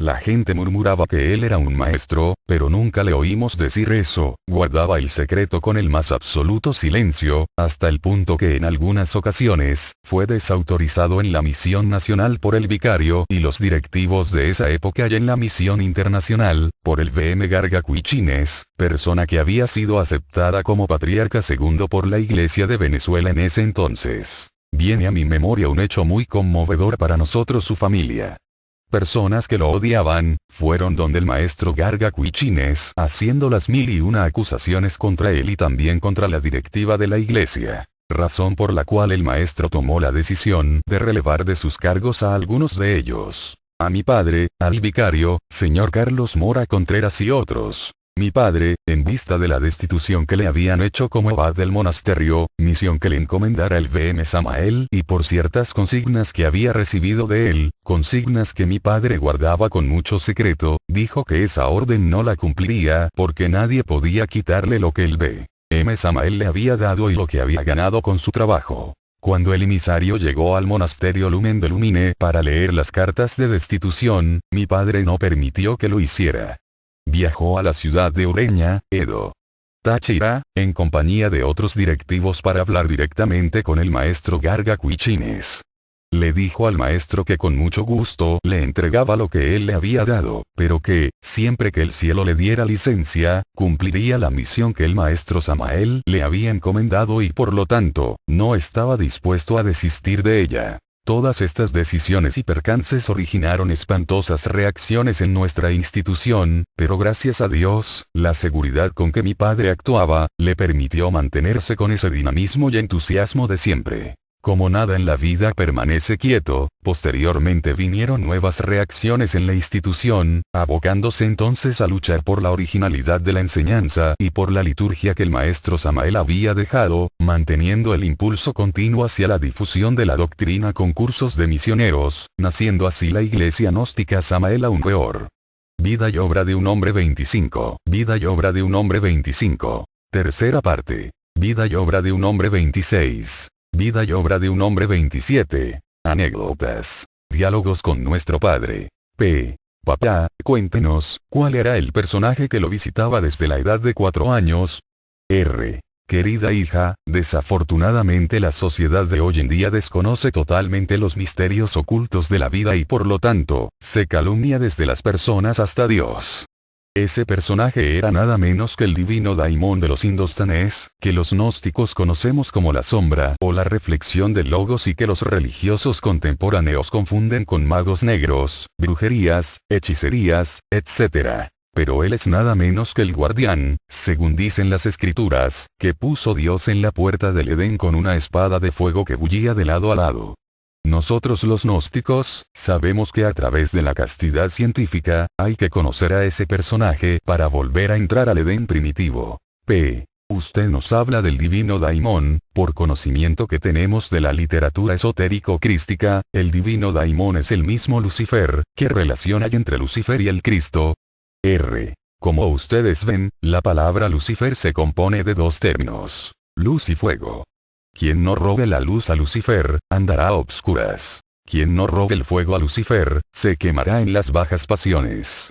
La gente murmuraba que él era un maestro, pero nunca le oímos decir eso, guardaba el secreto con el más absoluto silencio, hasta el punto que en algunas ocasiones, fue desautorizado en la misión nacional por el vicario y los directivos de esa época y en la misión internacional, por el V.M. Garga Cuichines, persona que había sido aceptada como patriarca segundo por la Iglesia de Venezuela en ese entonces. Viene a mi memoria un hecho muy conmovedor para nosotros su familia. Personas que lo odiaban, fueron donde el maestro Garga Cuichines haciendo las 1001 acusaciones contra él y también contra la directiva de la iglesia. Razón por la cual el maestro tomó la decisión de relevar de sus cargos a algunos de ellos. A mi padre, al vicario, señor Carlos Mora Contreras y otros. Mi padre, en vista de la destitución que le habían hecho como abad del monasterio, misión que le encomendara el V.M. Samael y por ciertas consignas que había recibido de él, consignas que mi padre guardaba con mucho secreto, dijo que esa orden no la cumpliría porque nadie podía quitarle lo que el V. Samael le había dado y lo que había ganado con su trabajo. Cuando el emisario llegó al monasterio Lumen de Lumine para leer las cartas de destitución, mi padre no permitió que lo hiciera. Viajó a la ciudad de Ureña, Edo, Táchira, en compañía de otros directivos para hablar directamente con el maestro Garga Cuichines. Le dijo al maestro que con mucho gusto le entregaba lo que él le había dado, pero que, siempre que el cielo le diera licencia, cumpliría la misión que el maestro Samael le había encomendado y por lo tanto, no estaba dispuesto a desistir de ella. Todas estas decisiones y percances originaron espantosas reacciones en nuestra institución, pero gracias a Dios, la seguridad con que mi padre actuaba, le permitió mantenerse con ese dinamismo y entusiasmo de siempre. Como nada en la vida permanece quieto, posteriormente vinieron nuevas reacciones en la institución, abocándose entonces a luchar por la originalidad de la enseñanza y por la liturgia que el maestro Samael había dejado, manteniendo el impulso continuo hacia la difusión de la doctrina con cursos de misioneros, naciendo así la iglesia gnóstica Samael aún peor. Vida y obra de un hombre 25. Vida y obra de un hombre 25. Tercera parte. Vida y obra de un hombre 26. Vida y obra de un hombre 27. Anécdotas. Diálogos con nuestro padre. Papá, cuéntenos, ¿cuál era el personaje que lo visitaba desde la edad de 4 años? Querida hija, desafortunadamente la sociedad de hoy en día desconoce totalmente los misterios ocultos de la vida y por lo tanto, se calumnia desde las personas hasta Dios. Ese personaje era nada menos que el divino daimón de los indostanes, que los gnósticos conocemos como la sombra o la reflexión del logos y que los religiosos contemporáneos confunden con magos negros, brujerías, hechicerías, etc. Pero él es nada menos que el guardián, según dicen las escrituras, que puso Dios en la puerta del Edén con una espada de fuego que bullía de lado a lado. Nosotros los gnósticos, sabemos que a través de la castidad científica, hay que conocer a ese personaje para volver a entrar al Edén primitivo. Usted nos habla del divino daimón, por conocimiento que tenemos de la literatura esotérico-crística, el divino daimón es el mismo Lucifer. ¿Qué relación hay entre Lucifer y el Cristo? Como ustedes ven, la palabra Lucifer se compone de dos términos, luz y fuego. Quien no robe la luz a Lucifer, andará a obscuras. Quien no robe el fuego a Lucifer, se quemará en las bajas pasiones.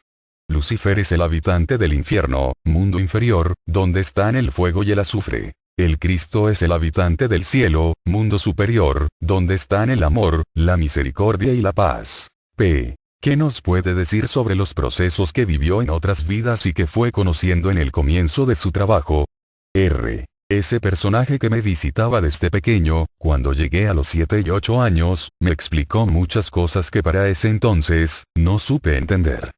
Lucifer es el habitante del infierno, mundo inferior, donde están el fuego y el azufre. El Cristo es el habitante del cielo, mundo superior, donde están el amor, la misericordia y la paz. ¿Qué nos puede decir sobre los procesos que vivió en otras vidas y que fue conociendo en el comienzo de su trabajo? Ese personaje que me visitaba desde pequeño, cuando llegué a los 7 y 8 años, me explicó muchas cosas que para ese entonces, no supe entender.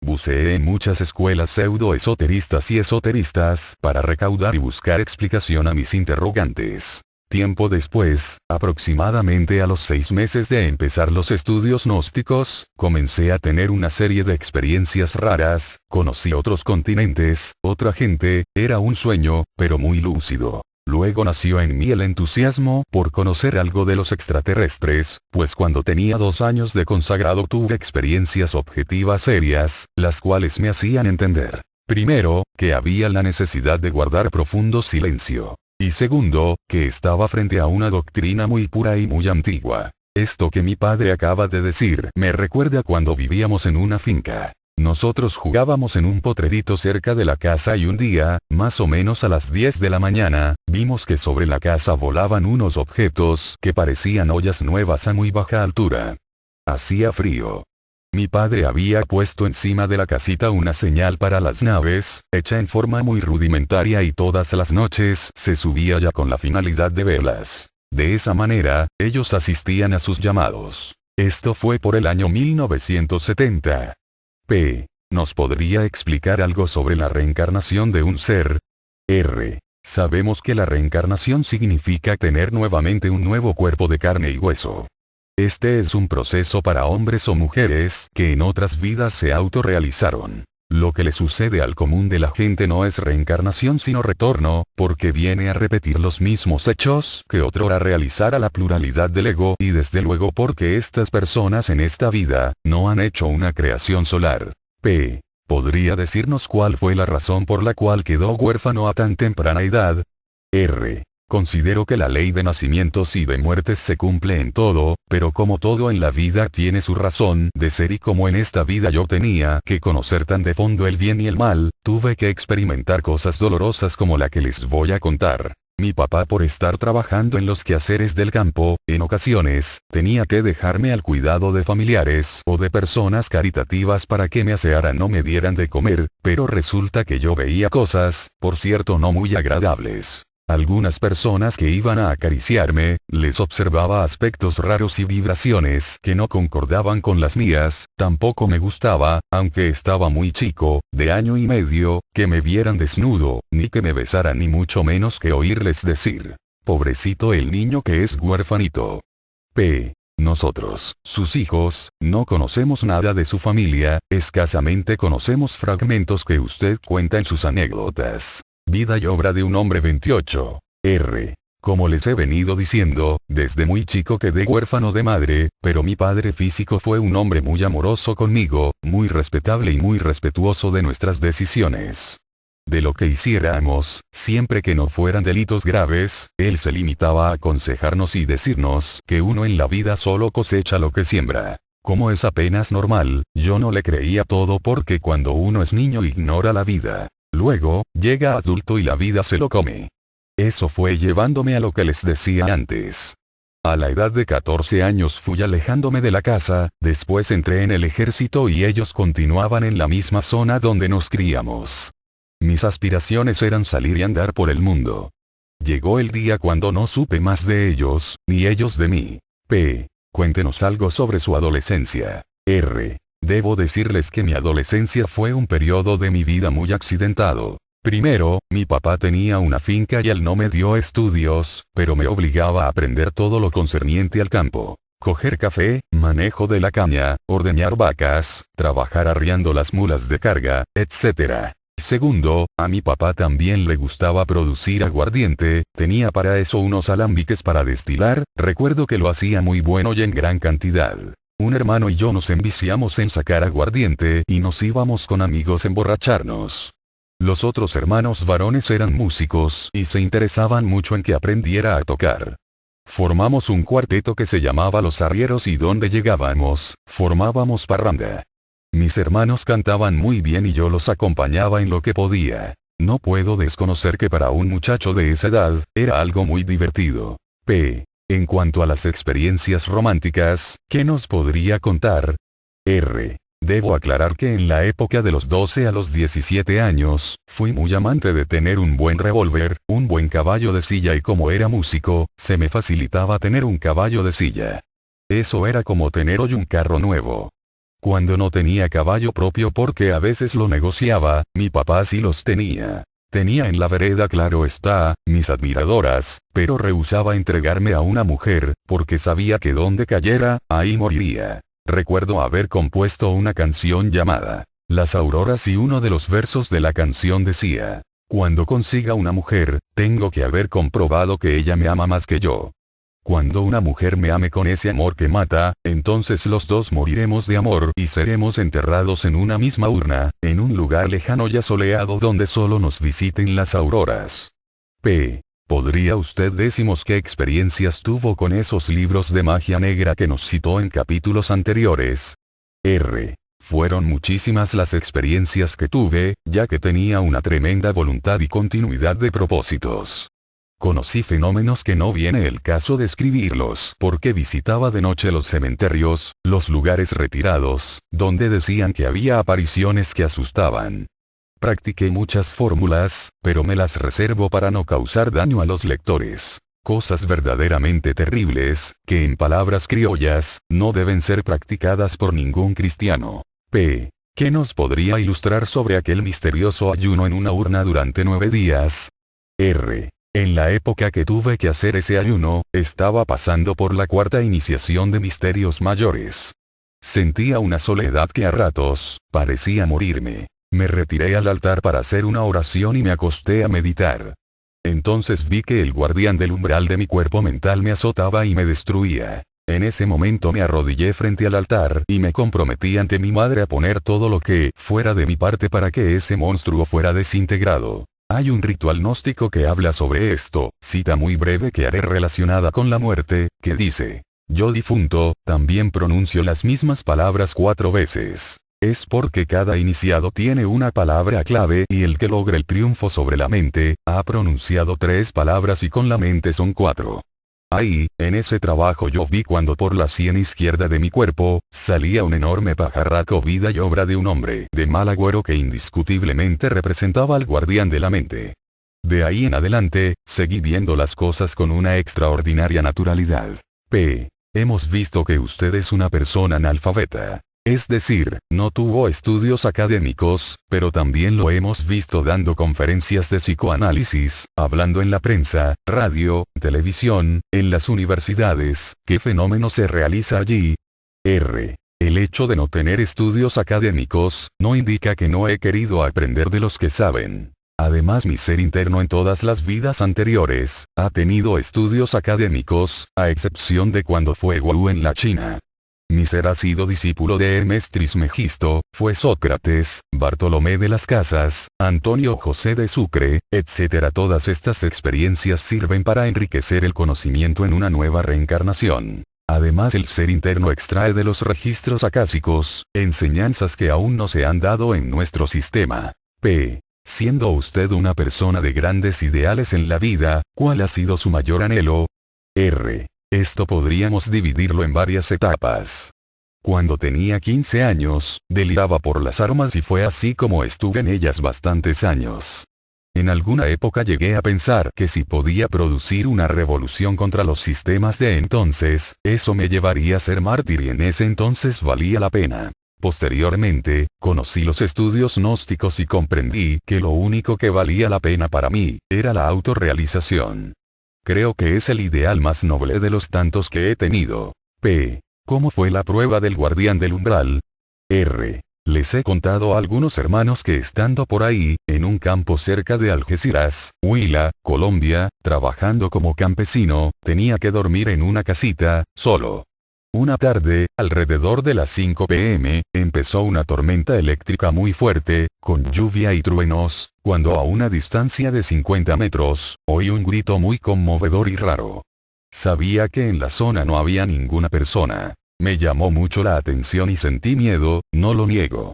Buceé en muchas escuelas pseudo-esoteristas y esoteristas para recaudar y buscar explicación a mis interrogantes. Tiempo después, aproximadamente a los 6 meses de empezar los estudios gnósticos, comencé a tener una serie de experiencias raras, conocí otros continentes, otra gente, era un sueño, pero muy lúcido. Luego nació en mí el entusiasmo por conocer algo de los extraterrestres, pues cuando tenía 2 años de consagrado tuve experiencias objetivas serias, las cuales me hacían entender, primero, que había la necesidad de guardar profundo silencio. Y segundo, que estaba frente a una doctrina muy pura y muy antigua. Esto que mi padre acaba de decir me recuerda cuando vivíamos en una finca. Nosotros jugábamos en un potrerito cerca de la casa y un día, más o menos a las 10 de la mañana, vimos que sobre la casa volaban unos objetos que parecían ollas nuevas a muy baja altura. Hacía frío. Mi padre había puesto encima de la casita una señal para las naves, hecha en forma muy rudimentaria y todas las noches se subía ya con la finalidad de verlas. De esa manera, ellos asistían a sus llamados. Esto fue por el año 1970. ¿Nos podría explicar algo sobre la reencarnación de un ser? Sabemos que la reencarnación significa tener nuevamente un nuevo cuerpo de carne y hueso. Este es un proceso para hombres o mujeres que en otras vidas se autorrealizaron. Lo que le sucede al común de la gente no es reencarnación sino retorno, porque viene a repetir los mismos hechos que otrora realizara la pluralidad del ego y desde luego porque estas personas en esta vida, no han hecho una creación solar. ¿Podría decirnos cuál fue la razón por la cual quedó huérfano a tan temprana edad? R. Considero que la ley de nacimientos y de muertes se cumple en todo, pero como todo en la vida tiene su razón de ser y como en esta vida yo tenía que conocer tan de fondo el bien y el mal, tuve que experimentar cosas dolorosas como la que les voy a contar. Mi papá, por estar trabajando en los quehaceres del campo, en ocasiones, tenía que dejarme al cuidado de familiares o de personas caritativas para que me asearan o me dieran de comer, pero resulta que yo veía cosas, por cierto no muy agradables. Algunas personas que iban a acariciarme, les observaba aspectos raros y vibraciones que no concordaban con las mías, tampoco me gustaba, aunque estaba muy chico, de año y medio, que me vieran desnudo, ni que me besaran ni mucho menos que oírles decir, pobrecito el niño que es huérfanito. Nosotros, sus hijos, no conocemos nada de su familia, escasamente conocemos fragmentos que usted cuenta en sus anécdotas. Vida y obra de un hombre 28. R. Como les he venido diciendo, desde muy chico quedé huérfano de madre, pero mi padre físico fue un hombre muy amoroso conmigo, muy respetable y muy respetuoso de nuestras decisiones. De lo que hiciéramos, siempre que no fueran delitos graves, él se limitaba a aconsejarnos y decirnos que uno en la vida solo cosecha lo que siembra. Como es apenas normal, yo no le creía todo porque cuando uno es niño ignora la vida. Luego, llega adulto y la vida se lo come. Eso fue llevándome a lo que les decía antes. A la edad de 14 años fui alejándome de la casa, después entré en el ejército y ellos continuaban en la misma zona donde nos criamos. Mis aspiraciones eran salir y andar por el mundo. Llegó el día cuando no supe más de ellos, ni ellos de mí. Cuéntenos algo sobre su adolescencia. R. Debo decirles que mi adolescencia fue un periodo de mi vida muy accidentado. Primero, mi papá tenía una finca y él no me dio estudios, pero me obligaba a aprender todo lo concerniente al campo. Coger café, manejo de la caña, ordeñar vacas, trabajar arriando las mulas de carga, etc. Segundo, a mi papá también le gustaba producir aguardiente, tenía para eso unos alambiques para destilar, recuerdo que lo hacía muy bueno y en gran cantidad. Un hermano y yo nos enviciamos en sacar aguardiente y nos íbamos con amigos a emborracharnos. Los otros hermanos varones eran músicos y se interesaban mucho en que aprendiera a tocar. Formamos un cuarteto que se llamaba Los Arrieros y donde llegábamos, formábamos parranda. Mis hermanos cantaban muy bien y yo los acompañaba en lo que podía. No puedo desconocer que para un muchacho de esa edad, era algo muy divertido. En cuanto a las experiencias románticas, ¿qué nos podría contar? R. Debo aclarar que en la época de los 12 a los 17 años, fui muy amante de tener un buen revólver, un buen caballo de silla y como era músico, se me facilitaba tener un caballo de silla. Eso era como tener hoy un carro nuevo. Cuando no tenía caballo propio porque a veces lo negociaba, mi papá sí los tenía. Tenía en la vereda, claro está, mis admiradoras, pero rehusaba entregarme a una mujer, porque sabía que donde cayera, ahí moriría. Recuerdo haber compuesto una canción llamada Las Auroras y uno de los versos de la canción decía, cuando consiga una mujer, tengo que haber comprobado que ella me ama más que yo. Cuando una mujer me ame con ese amor que mata, entonces los dos moriremos de amor y seremos enterrados en una misma urna, en un lugar lejano y asoleado donde solo nos visiten las auroras. ¿Podría usted decirnos qué experiencias tuvo con esos libros de magia negra que nos citó en capítulos anteriores? R. Fueron muchísimas las experiencias que tuve, ya que tenía una tremenda voluntad y continuidad de propósitos. Conocí fenómenos que no viene el caso describirlos porque visitaba de noche los cementerios, los lugares retirados, donde decían que había apariciones que asustaban. Practiqué muchas fórmulas, pero me las reservo para no causar daño a los lectores. Cosas verdaderamente terribles, que en palabras criollas, no deben ser practicadas por ningún cristiano. ¿Qué nos podría ilustrar sobre aquel misterioso ayuno en una urna durante 9 días? R. En la época que tuve que hacer ese ayuno, estaba pasando por la 4ª iniciación de misterios mayores. Sentía una soledad que a ratos, parecía morirme. Me retiré al altar para hacer una oración y me acosté a meditar. Entonces vi que el guardián del umbral de mi cuerpo mental me azotaba y me destruía. En ese momento me arrodillé frente al altar y me comprometí ante mi madre a poner todo lo que fuera de mi parte para que ese monstruo fuera desintegrado. Hay un ritual gnóstico que habla sobre esto, cita muy breve que haré relacionada con la muerte, que dice: yo difunto, también pronuncio las mismas palabras 4 veces. Es porque cada iniciado tiene una palabra clave y el que logra el triunfo sobre la mente, ha pronunciado 3 palabras y con la mente son 4. Ahí, en ese trabajo yo vi cuando por la sien izquierda de mi cuerpo, salía un enorme pajarraco, vida y obra de un hombre de mal agüero que indiscutiblemente representaba al guardián de la mente. De ahí en adelante, seguí viendo las cosas con una extraordinaria naturalidad. Hemos visto que usted es una persona analfabeta. Es decir, no tuvo estudios académicos, pero también lo hemos visto dando conferencias de psicoanálisis, hablando en la prensa, radio, televisión, en las universidades. ¿Qué fenómeno se realiza allí? El hecho de no tener estudios académicos, no indica que no he querido aprender de los que saben. Además, mi ser interno en todas las vidas anteriores, ha tenido estudios académicos, a excepción de cuando fue Wu en la China. Mi ser ha sido discípulo de Hermes Trismegisto, fue Sócrates, Bartolomé de las Casas, Antonio José de Sucre, etc. Todas estas experiencias sirven para enriquecer el conocimiento en una nueva reencarnación. Además, el ser interno extrae de los registros acásicos, enseñanzas que aún no se han dado en nuestro sistema. Siendo usted una persona de grandes ideales en la vida, ¿cuál ha sido su mayor anhelo? Esto podríamos dividirlo en varias etapas. Cuando tenía 15 años, deliraba por las armas y fue así como estuve en ellas bastantes años. En alguna época llegué a pensar que si podía producir una revolución contra los sistemas de entonces, eso me llevaría a ser mártir y en ese entonces valía la pena. Posteriormente, conocí los estudios gnósticos y comprendí que lo único que valía la pena para mí, era la autorrealización. Creo que es el ideal más noble de los tantos que he tenido. ¿Cómo fue la prueba del guardián del umbral? Les he contado a algunos hermanos que estando por ahí, en un campo cerca de Algeciras, Huila, Colombia, trabajando como campesino, tenía que dormir en una casita, solo. Una tarde, alrededor de las 5 p.m., empezó una tormenta eléctrica muy fuerte, con lluvia y truenos, cuando a una distancia de 50 metros, oí un grito muy conmovedor y raro. Sabía que en la zona no había ninguna persona. Me llamó mucho la atención y sentí miedo, no lo niego.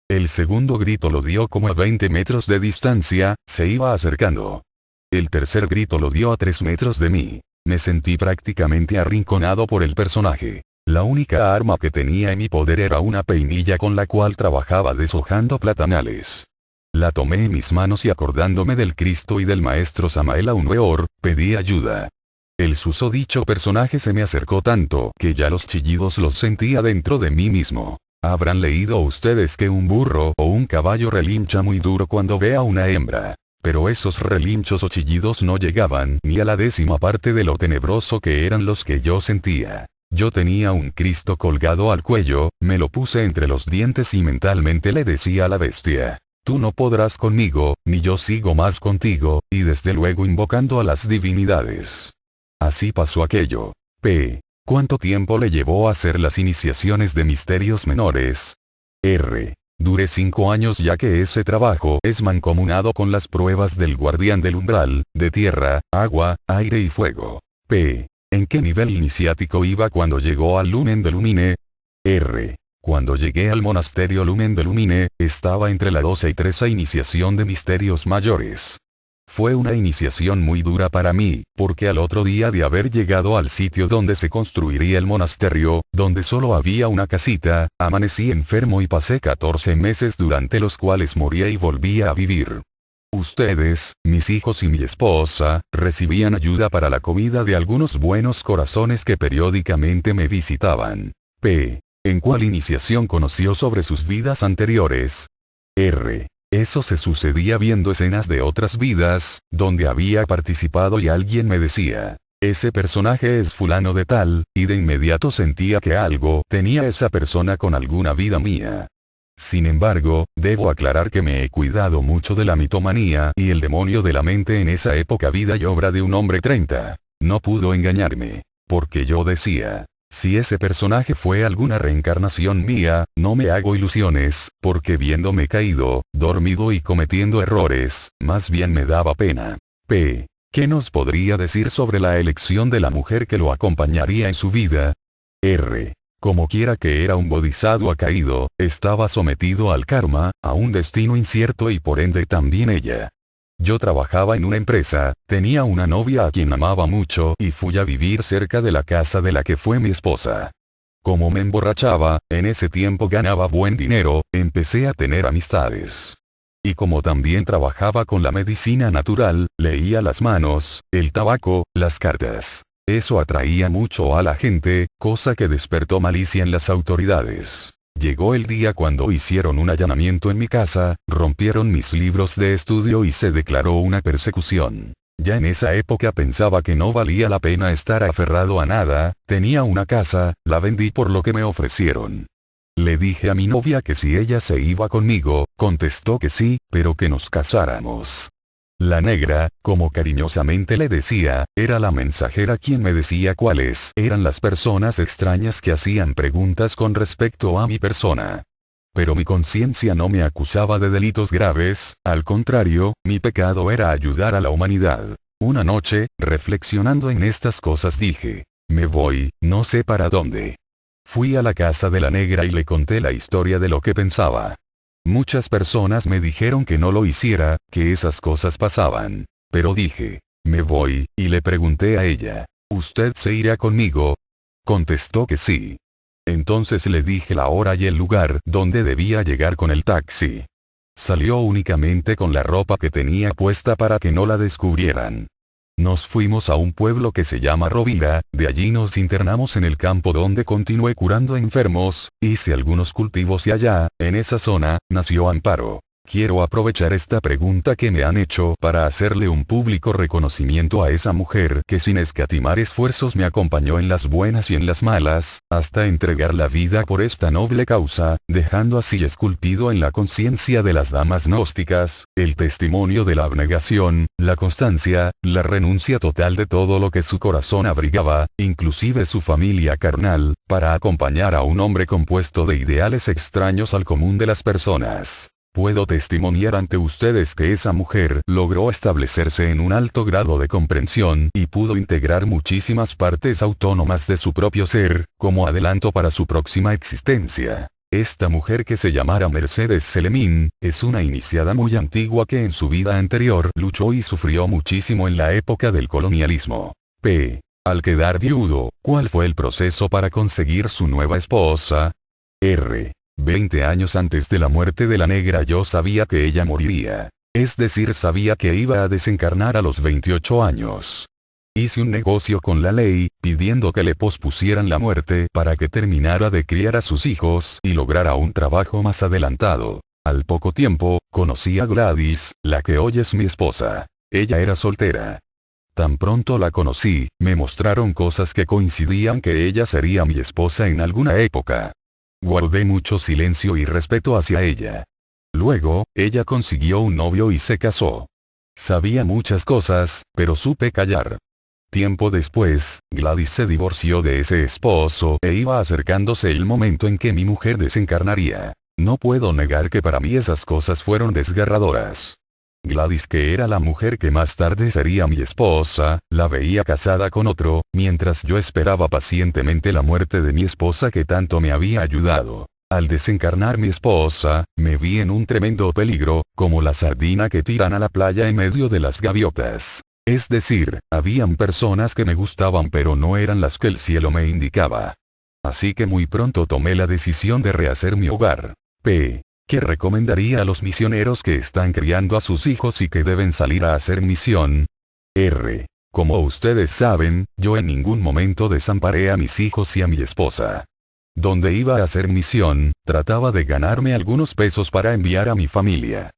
El segundo grito lo dio como a 20 metros de distancia, se iba acercando. El tercer grito lo dio a 3 metros de mí. Me sentí prácticamente arrinconado por el personaje. La única arma que tenía en mi poder era una peinilla con la cual trabajaba deshojando platanales. La tomé en mis manos y acordándome del Cristo y del maestro Samael Aun Weor, pedí ayuda. El susodicho personaje se me acercó tanto que ya los chillidos los sentía dentro de mí mismo. Habrán leído ustedes que un burro o un caballo relincha muy duro cuando ve a una hembra. Pero esos relinchos o chillidos no llegaban ni a la 10ª parte de lo tenebroso que eran los que yo sentía. Yo tenía un Cristo colgado al cuello, me lo puse entre los dientes y mentalmente le decía a la bestia: tú no podrás conmigo, ni yo sigo más contigo, y desde luego invocando a las divinidades. Así pasó aquello. ¿Cuánto tiempo le llevó a hacer las iniciaciones de misterios menores? Duré 5 años ya que ese trabajo es mancomunado con las pruebas del guardián del umbral, de tierra, agua, aire y fuego. ¿En qué nivel iniciático iba cuando llegó al Lumen de Lumine? Cuando llegué al monasterio Lumen de Lumine, estaba entre la 12 y 13 iniciación de misterios mayores. Fue una iniciación muy dura para mí, porque al otro día de haber llegado al sitio donde se construiría el monasterio, donde solo había una casita, amanecí enfermo y pasé 14 meses durante los cuales moría y volvía a vivir. Ustedes, mis hijos y mi esposa, recibían ayuda para la comida de algunos buenos corazones que periódicamente me visitaban. ¿En cuál iniciación conoció sobre sus vidas anteriores? Eso se sucedía viendo escenas de otras vidas, donde había participado y alguien me decía: ese personaje es fulano de tal, y de inmediato sentía que algo tenía esa persona con alguna vida mía. Sin embargo, debo aclarar que me he cuidado mucho de la mitomanía y el demonio de la mente en esa época. Vida y obra de un hombre 30. No pudo engañarme. Porque yo decía: Si ese personaje fue alguna reencarnación mía, no me hago ilusiones, porque viéndome caído, dormido y cometiendo errores, más bien me daba pena. P. ¿Qué nos podría decir sobre la elección de la mujer que lo acompañaría en su vida? R. Como quiera que era un bodhisattva caído, estaba sometido al karma, a un destino incierto y por ende también ella. Yo trabajaba en una empresa, tenía una novia a quien amaba mucho y fui a vivir cerca de la casa de la que fue mi esposa. Como me emborrachaba, en ese tiempo ganaba buen dinero, empecé a tener amistades. Y como también trabajaba con la medicina natural, leía las manos, el tabaco, las cartas. Eso atraía mucho a la gente, cosa que despertó malicia en las autoridades. Llegó el día cuando hicieron un allanamiento en mi casa, rompieron mis libros de estudio y se declaró una persecución. Ya en esa época pensaba que no valía la pena estar aferrado a nada, tenía una casa, la vendí por lo que me ofrecieron. Le dije a mi novia que si ella se iba conmigo, contestó que sí, pero que nos casáramos. La negra, como cariñosamente le decía, era la mensajera quien me decía cuáles eran las personas extrañas que hacían preguntas con respecto a mi persona. Pero mi conciencia no me acusaba de delitos graves, al contrario, mi pecado era ayudar a la humanidad. Una noche, reflexionando en estas cosas dije, me voy, no sé para dónde. Fui a la casa de la negra y le conté la historia de lo que pensaba. Muchas personas me dijeron que no lo hiciera, que esas cosas pasaban. Pero dije, me voy, y le pregunté a ella, ¿usted se irá conmigo? Contestó que sí. Entonces le dije la hora y el lugar donde debía llegar con el taxi. Salió únicamente con la ropa que tenía puesta para que no la descubrieran. Nos fuimos a un pueblo que se llama Rovira, de allí nos internamos en el campo donde continué curando enfermos, hice algunos cultivos y allá, en esa zona, nació Amparo. Quiero aprovechar esta pregunta que me han hecho para hacerle un público reconocimiento a esa mujer que sin escatimar esfuerzos me acompañó en las buenas y en las malas, hasta entregar la vida por esta noble causa, dejando así esculpido en la conciencia de las damas gnósticas, el testimonio de la abnegación, la constancia, la renuncia total de todo lo que su corazón abrigaba, inclusive su familia carnal, para acompañar a un hombre compuesto de ideales extraños al común de las personas. Puedo testimoniar ante ustedes que esa mujer logró establecerse en un alto grado de comprensión y pudo integrar muchísimas partes autónomas de su propio ser, como adelanto para su próxima existencia. Esta mujer que se llamara Mercedes Celemín, es una iniciada muy antigua que en su vida anterior luchó y sufrió muchísimo en la época del colonialismo. P. Al quedar viudo, ¿cuál fue el proceso para conseguir su nueva esposa? R. 20 años antes de la muerte de la negra yo sabía que ella moriría. Es decir, sabía que iba a desencarnar a los 28 años. Hice un negocio con la ley, pidiendo que le pospusieran la muerte para que terminara de criar a sus hijos y lograra un trabajo más adelantado. Al poco tiempo, conocí a Gladys, la que hoy es mi esposa. Ella era soltera. Tan pronto la conocí, me mostraron cosas que coincidían que ella sería mi esposa en alguna época. Guardé mucho silencio y respeto hacia ella. Luego, ella consiguió un novio y se casó. Sabía muchas cosas, pero supe callar. Tiempo después, Gladys se divorció de ese esposo e iba acercándose el momento en que mi mujer desencarnaría. No puedo negar que para mí esas cosas fueron desgarradoras. Gladys, que era la mujer que más tarde sería mi esposa, la veía casada con otro, mientras yo esperaba pacientemente la muerte de mi esposa que tanto me había ayudado. Al desencarnar mi esposa, me vi en un tremendo peligro, como la sardina que tiran a la playa en medio de las gaviotas. Es decir, habían personas que me gustaban pero no eran las que el cielo me indicaba. Así que muy pronto tomé la decisión de rehacer mi hogar. P. ¿Qué recomendaría a los misioneros que están criando a sus hijos y que deben salir a hacer misión? R. Como ustedes saben, yo en ningún momento desamparé a mis hijos y a mi esposa. Donde iba a hacer misión, trataba de ganarme algunos pesos para enviar a mi familia.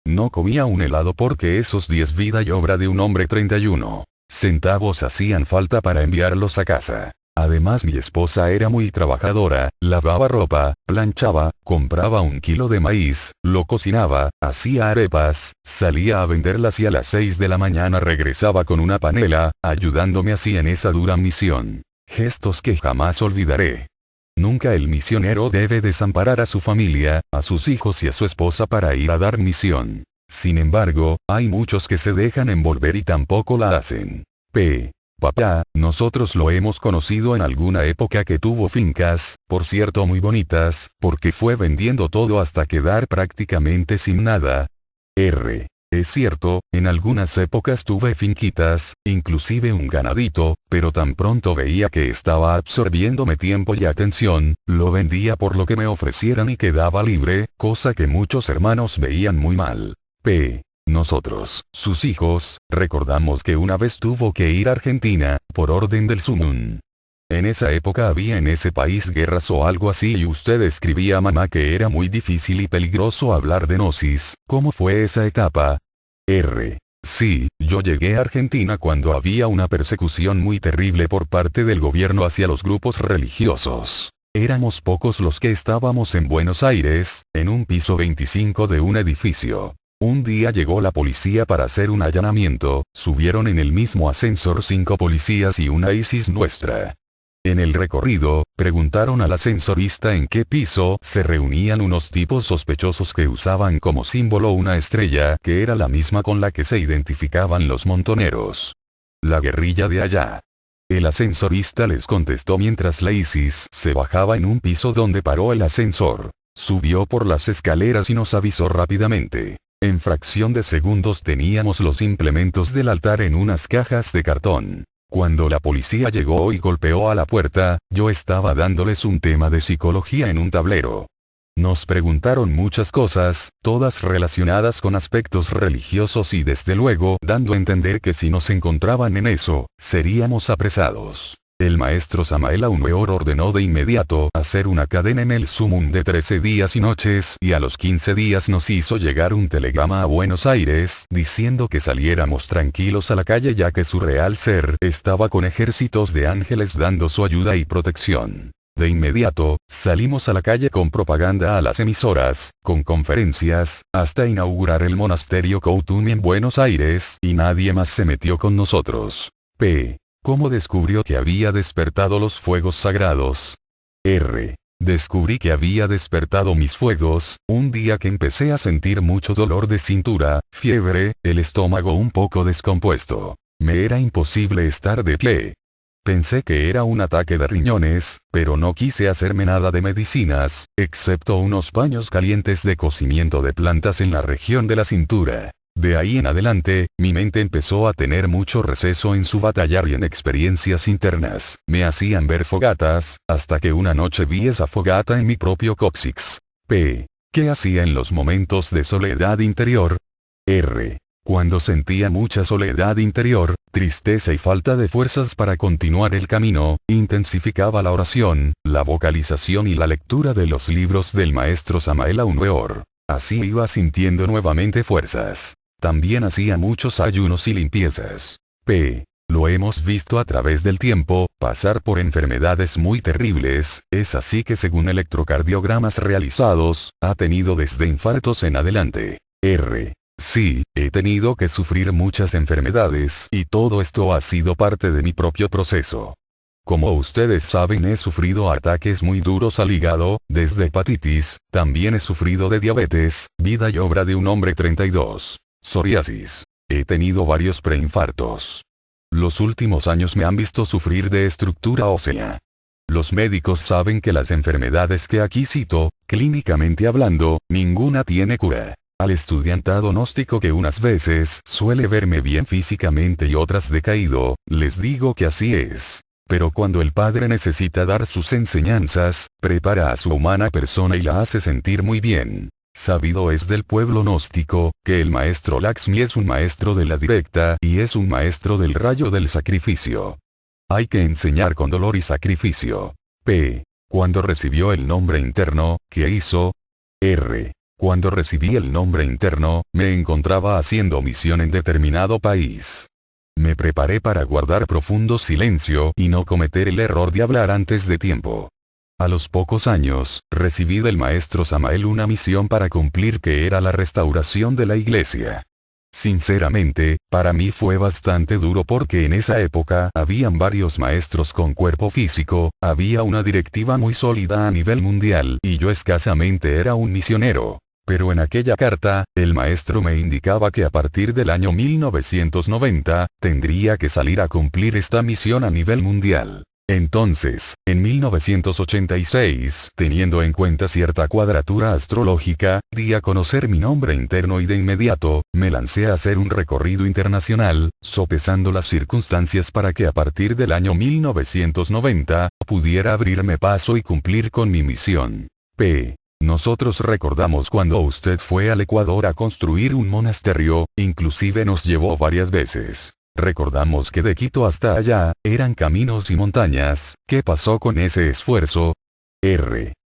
No comía un helado porque esos 10 vida y obra de un hombre 31 centavos hacían falta para enviarlos a casa. Además mi esposa era muy trabajadora, lavaba ropa, planchaba, compraba 1 kilo de maíz, lo cocinaba, hacía arepas, salía a venderlas y a las 6 de la mañana regresaba con una panela, ayudándome así en esa dura misión. Gestos que jamás olvidaré. Nunca el misionero debe desamparar a su familia, a sus hijos y a su esposa para ir a dar misión. Sin embargo, hay muchos que se dejan envolver y tampoco la hacen. Papá, nosotros lo hemos conocido en alguna época que tuvo fincas, por cierto muy bonitas, porque fue vendiendo todo hasta quedar prácticamente sin nada. Es cierto, en algunas épocas tuve finquitas, inclusive un ganadito, pero tan pronto veía que estaba absorbiéndome tiempo y atención, lo vendía por lo que me ofrecieran y quedaba libre, cosa que muchos hermanos veían muy mal. Nosotros, sus hijos, recordamos que una vez tuvo que ir a Argentina, por orden del sumum. En esa época había en ese país guerras o algo así y usted escribía a mamá que era muy difícil y peligroso hablar de gnosis. ¿Cómo fue esa etapa? Sí, yo llegué a Argentina cuando había una persecución muy terrible por parte del gobierno hacia los grupos religiosos. Éramos pocos los que estábamos en Buenos Aires, en un piso 25 de un edificio. Un día llegó la policía para hacer un allanamiento, subieron en el mismo ascensor 5 policías y una ISIS nuestra. En el recorrido, preguntaron al ascensorista en qué piso se reunían unos tipos sospechosos que usaban como símbolo una estrella que era la misma con la que se identificaban los montoneros. La guerrilla de allá. El ascensorista les contestó mientras la ISIS se bajaba en un piso donde paró el ascensor. Subió por las escaleras y nos avisó rápidamente. En fracción de segundos teníamos los implementos del altar en unas cajas de cartón. Cuando la policía llegó y golpeó a la puerta, yo estaba dándoles un tema de psicología en un tablero. Nos preguntaron muchas cosas, todas relacionadas con aspectos religiosos y desde luego dando a entender que si nos encontraban en eso, seríamos apresados. El maestro Samael Aumeor ordenó de inmediato hacer una cadena en el sumum de 13 días y noches y a los 15 días nos hizo llegar un telegrama a Buenos Aires diciendo que saliéramos tranquilos a la calle ya que su real ser estaba con ejércitos de ángeles dando su ayuda y protección. De inmediato, salimos a la calle con propaganda a las emisoras, con conferencias, hasta inaugurar el monasterio Coutumi en Buenos Aires y nadie más se metió con nosotros. ¿Cómo descubrió que había despertado los fuegos sagrados? Descubrí que había despertado mis fuegos, un día que empecé a sentir mucho dolor de cintura, fiebre, el estómago un poco descompuesto. Me era imposible estar de pie. Pensé que era un ataque de riñones, pero no quise hacerme nada de medicinas, excepto unos paños calientes de cocimiento de plantas en la región de la cintura. De ahí en adelante, mi mente empezó a tener mucho receso en su batallar y en experiencias internas. Me hacían ver fogatas, hasta que una noche vi esa fogata en mi propio cóccix. ¿Qué hacía en los momentos de soledad interior? Cuando sentía mucha soledad interior, tristeza y falta de fuerzas para continuar el camino, intensificaba la oración, la vocalización y la lectura de los libros del maestro Samael Aumeor. Así iba sintiendo nuevamente fuerzas. También hacía muchos ayunos y limpiezas. Lo hemos visto a través del tiempo, pasar por enfermedades muy terribles, es así que según electrocardiogramas realizados, ha tenido desde infartos en adelante. Sí, he tenido que sufrir muchas enfermedades y todo esto ha sido parte de mi propio proceso. Como ustedes saben, he sufrido ataques muy duros al hígado, desde hepatitis, también he sufrido de diabetes, vida y obra de un hombre 32. Psoriasis. He tenido varios preinfartos. Los últimos años me han visto sufrir de estructura ósea. Los médicos saben que las enfermedades que aquí cito, clínicamente hablando, ninguna tiene cura. Al estudiantado gnóstico que unas veces suele verme bien físicamente y otras decaído, les digo que así es. Pero cuando el padre necesita dar sus enseñanzas, prepara a su humana persona y la hace sentir muy bien. Sabido es del pueblo gnóstico, que el maestro Lakshmi es un maestro de la directa y es un maestro del rayo del sacrificio. Hay que enseñar con dolor y sacrificio. Cuando recibió el nombre interno, ¿qué hizo? Cuando recibí el nombre interno, me encontraba haciendo misión en determinado país. Me preparé para guardar profundo silencio y no cometer el error de hablar antes de tiempo. A los pocos años, recibí del maestro Samael una misión para cumplir que era la restauración de la iglesia. Sinceramente, para mí fue bastante duro porque en esa época habían varios maestros con cuerpo físico, había una directiva muy sólida a nivel mundial y yo escasamente era un misionero. Pero en aquella carta, el maestro me indicaba que a partir del año 1990, tendría que salir a cumplir esta misión a nivel mundial. Entonces, en 1986, teniendo en cuenta cierta cuadratura astrológica, di a conocer mi nombre interno y de inmediato, me lancé a hacer un recorrido internacional, sopesando las circunstancias para que a partir del año 1990, pudiera abrirme paso y cumplir con mi misión. Nosotros recordamos cuando usted fue al Ecuador a construir un monasterio, inclusive nos llevó varias veces. Recordamos que de Quito hasta allá, eran caminos y montañas. ¿Qué pasó con ese esfuerzo?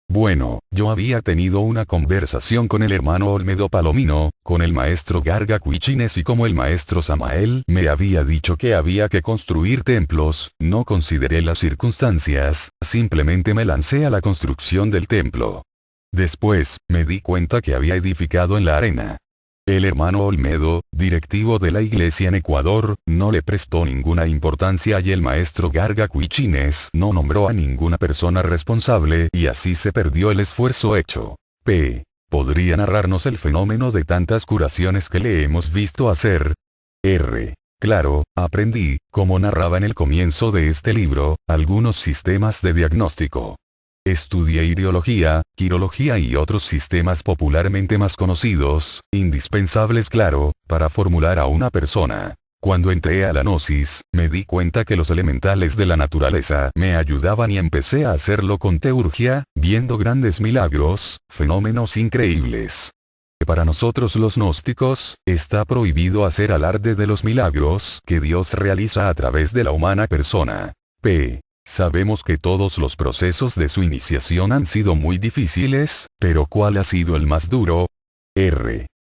Bueno, yo había tenido una conversación con el hermano Olmedo Palomino, con el maestro Garga Cuichines y como el maestro Samael me había dicho que había que construir templos, no consideré las circunstancias, simplemente me lancé a la construcción del templo. Después, me di cuenta que había edificado en la arena. El hermano Olmedo, directivo de la iglesia en Ecuador, no le prestó ninguna importancia y el maestro Garga Cuichines no nombró a ninguna persona responsable y así se perdió el esfuerzo hecho. ¿Podría narrarnos el fenómeno de tantas curaciones que le hemos visto hacer? Claro, aprendí, como narraba en el comienzo de este libro, algunos sistemas de diagnóstico. Estudié iriología, quirología y otros sistemas popularmente más conocidos, indispensables claro, para formular a una persona. Cuando entré a la gnosis, me di cuenta que los elementales de la naturaleza me ayudaban y empecé a hacerlo con teurgia, viendo grandes milagros, fenómenos increíbles. Para nosotros los gnósticos, está prohibido hacer alarde de los milagros que Dios realiza a través de la humana persona. Sabemos que todos los procesos de su iniciación han sido muy difíciles, pero ¿cuál ha sido el más duro?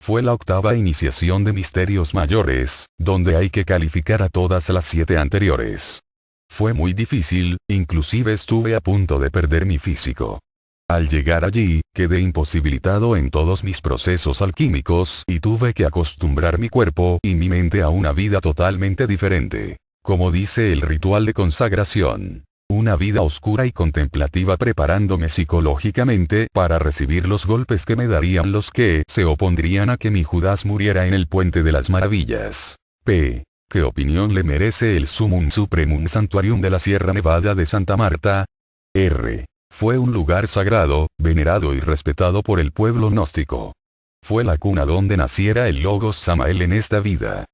Fue la octava iniciación de misterios mayores, donde hay que calificar a todas las 7 anteriores. Fue muy difícil, inclusive estuve a punto de perder mi físico. Al llegar allí, quedé imposibilitado en todos mis procesos alquímicos y tuve que acostumbrar mi cuerpo y mi mente a una vida totalmente diferente. Como dice el ritual de consagración. Una vida oscura y contemplativa preparándome psicológicamente para recibir los golpes que me darían los que se opondrían a que mi Judas muriera en el Puente de las Maravillas. ¿Qué opinión le merece el Sumum Supremum Santuarium de la Sierra Nevada de Santa Marta? Fue un lugar sagrado, venerado y respetado por el pueblo gnóstico. Fue la cuna donde naciera el Logos Samael en esta vida.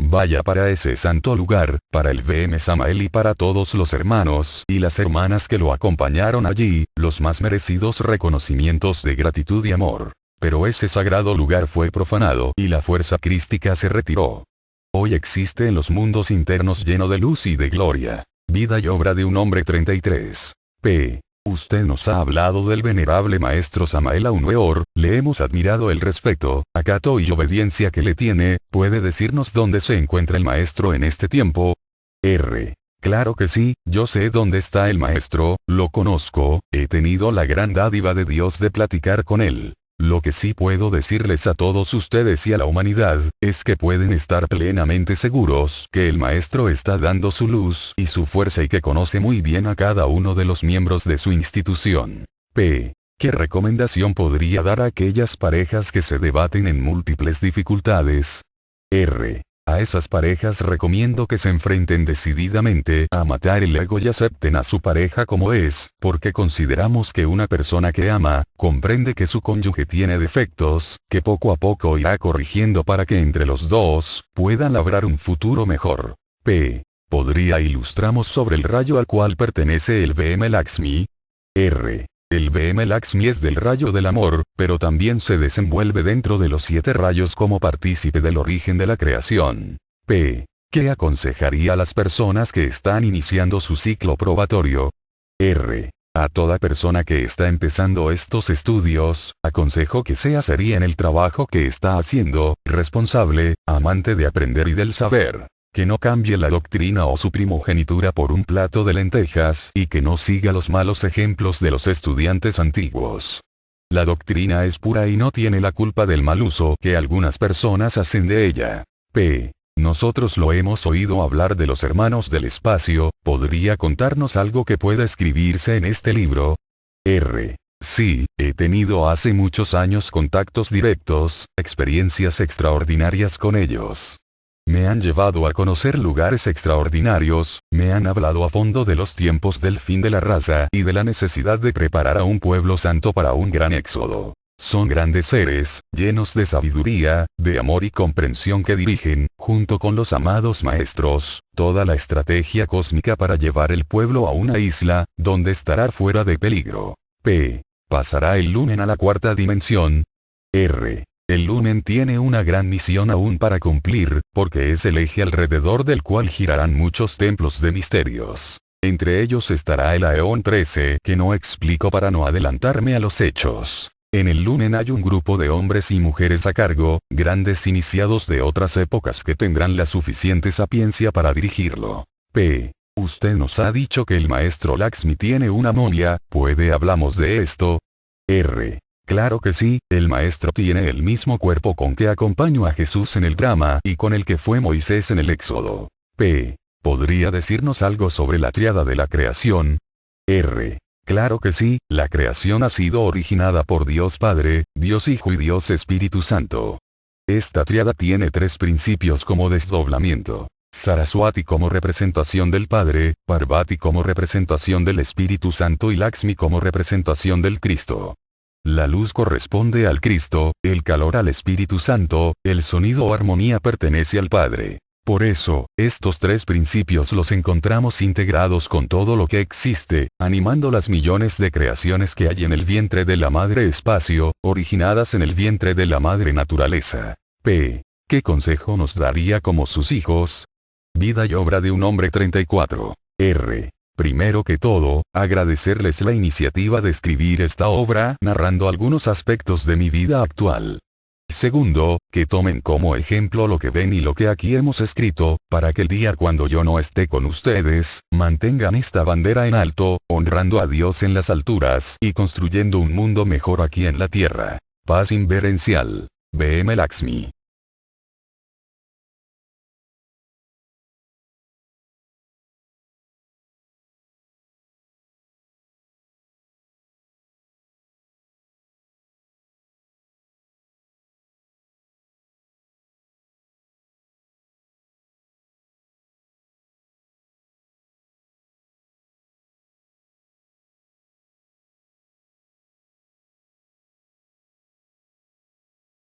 Vaya para ese santo lugar, para el VM Samael y para todos los hermanos y las hermanas que lo acompañaron allí, los más merecidos reconocimientos de gratitud y amor. Pero ese sagrado lugar fue profanado y la fuerza crística se retiró. Hoy existe en los mundos internos lleno de luz y de gloria. Vida y obra de un hombre 33. Usted nos ha hablado del venerable maestro Samael Aun Weor, le hemos admirado el respeto, acato y obediencia que le tiene, ¿puede decirnos dónde se encuentra el maestro en este tiempo? Claro que sí, yo sé dónde está el maestro, lo conozco, he tenido la gran dádiva de Dios de platicar con él. Lo que sí puedo decirles a todos ustedes y a la humanidad, es que pueden estar plenamente seguros que el maestro está dando su luz y su fuerza y que conoce muy bien a cada uno de los miembros de su institución. ¿Qué recomendación podría dar a aquellas parejas que se debaten en múltiples dificultades? A esas parejas recomiendo que se enfrenten decididamente a matar el ego y acepten a su pareja como es, porque consideramos que una persona que ama, comprende que su cónyuge tiene defectos, que poco a poco irá corrigiendo para que entre los dos, puedan labrar un futuro mejor. ¿Podría ilustrarnos sobre el rayo al cual pertenece el VM Lakshmi? El VM Lakshmi es del rayo del amor, pero también se desenvuelve dentro de los 7 rayos como partícipe del origen de la creación. ¿Qué aconsejaría a las personas que están iniciando su ciclo probatorio? A toda persona que está empezando estos estudios, aconsejo que sea seria en el trabajo que está haciendo, responsable, amante de aprender y del saber. Que no cambie la doctrina o su primogenitura por un plato de lentejas y que no siga los malos ejemplos de los estudiantes antiguos. La doctrina es pura y no tiene la culpa del mal uso que algunas personas hacen de ella. P. Nosotros lo hemos oído hablar de los hermanos del espacio, ¿podría contarnos algo que pueda escribirse en este libro? R. Sí, he tenido hace muchos años contactos directos, experiencias extraordinarias con ellos. Me han llevado a conocer lugares extraordinarios, me han hablado a fondo de los tiempos del fin de la raza y de la necesidad de preparar a un pueblo santo para un gran éxodo. Son grandes seres, llenos de sabiduría, de amor y comprensión que dirigen, junto con los amados maestros, toda la estrategia cósmica para llevar el pueblo a una isla, donde estará fuera de peligro. P. ¿Pasará el Lumen a la cuarta dimensión? R. El Lumen tiene una gran misión aún para cumplir, porque es el eje alrededor del cual girarán muchos templos de misterios. Entre ellos estará el Aeón 13, que no explico para no adelantarme a los hechos. En el Lumen hay un grupo de hombres y mujeres a cargo, grandes iniciados de otras épocas que tendrán la suficiente sapiencia para dirigirlo. P. Usted nos ha dicho que el maestro Laxmi tiene una momia, ¿puede hablamos de esto? R. Claro que sí, el maestro tiene el mismo cuerpo con que acompañó a Jesús en el drama y con el que fue Moisés en el Éxodo. P. ¿Podría decirnos algo sobre la tríada de la creación? R. Claro que sí, la creación ha sido originada por Dios Padre, Dios Hijo y Dios Espíritu Santo. Esta tríada tiene tres principios como desdoblamiento. Saraswati como representación del Padre, Parvati como representación del Espíritu Santo y Laxmi como representación del Cristo. La luz corresponde al Cristo, el calor al Espíritu Santo, el sonido o armonía pertenece al Padre. Por eso, estos tres principios los encontramos integrados con todo lo que existe, animando las millones de creaciones que hay en el vientre de la Madre Espacio, originadas en el vientre de la Madre Naturaleza. P. ¿Qué consejo nos daría como sus hijos? Vida y obra de un hombre 34. R. Primero que todo, agradecerles la iniciativa de escribir esta obra narrando algunos aspectos de mi vida actual. Segundo, que tomen como ejemplo lo que ven y lo que aquí hemos escrito, para que el día cuando yo no esté con ustedes, mantengan esta bandera en alto, honrando a Dios en las alturas y construyendo un mundo mejor aquí en la tierra. Paz inverencial. B.M. Laxmi.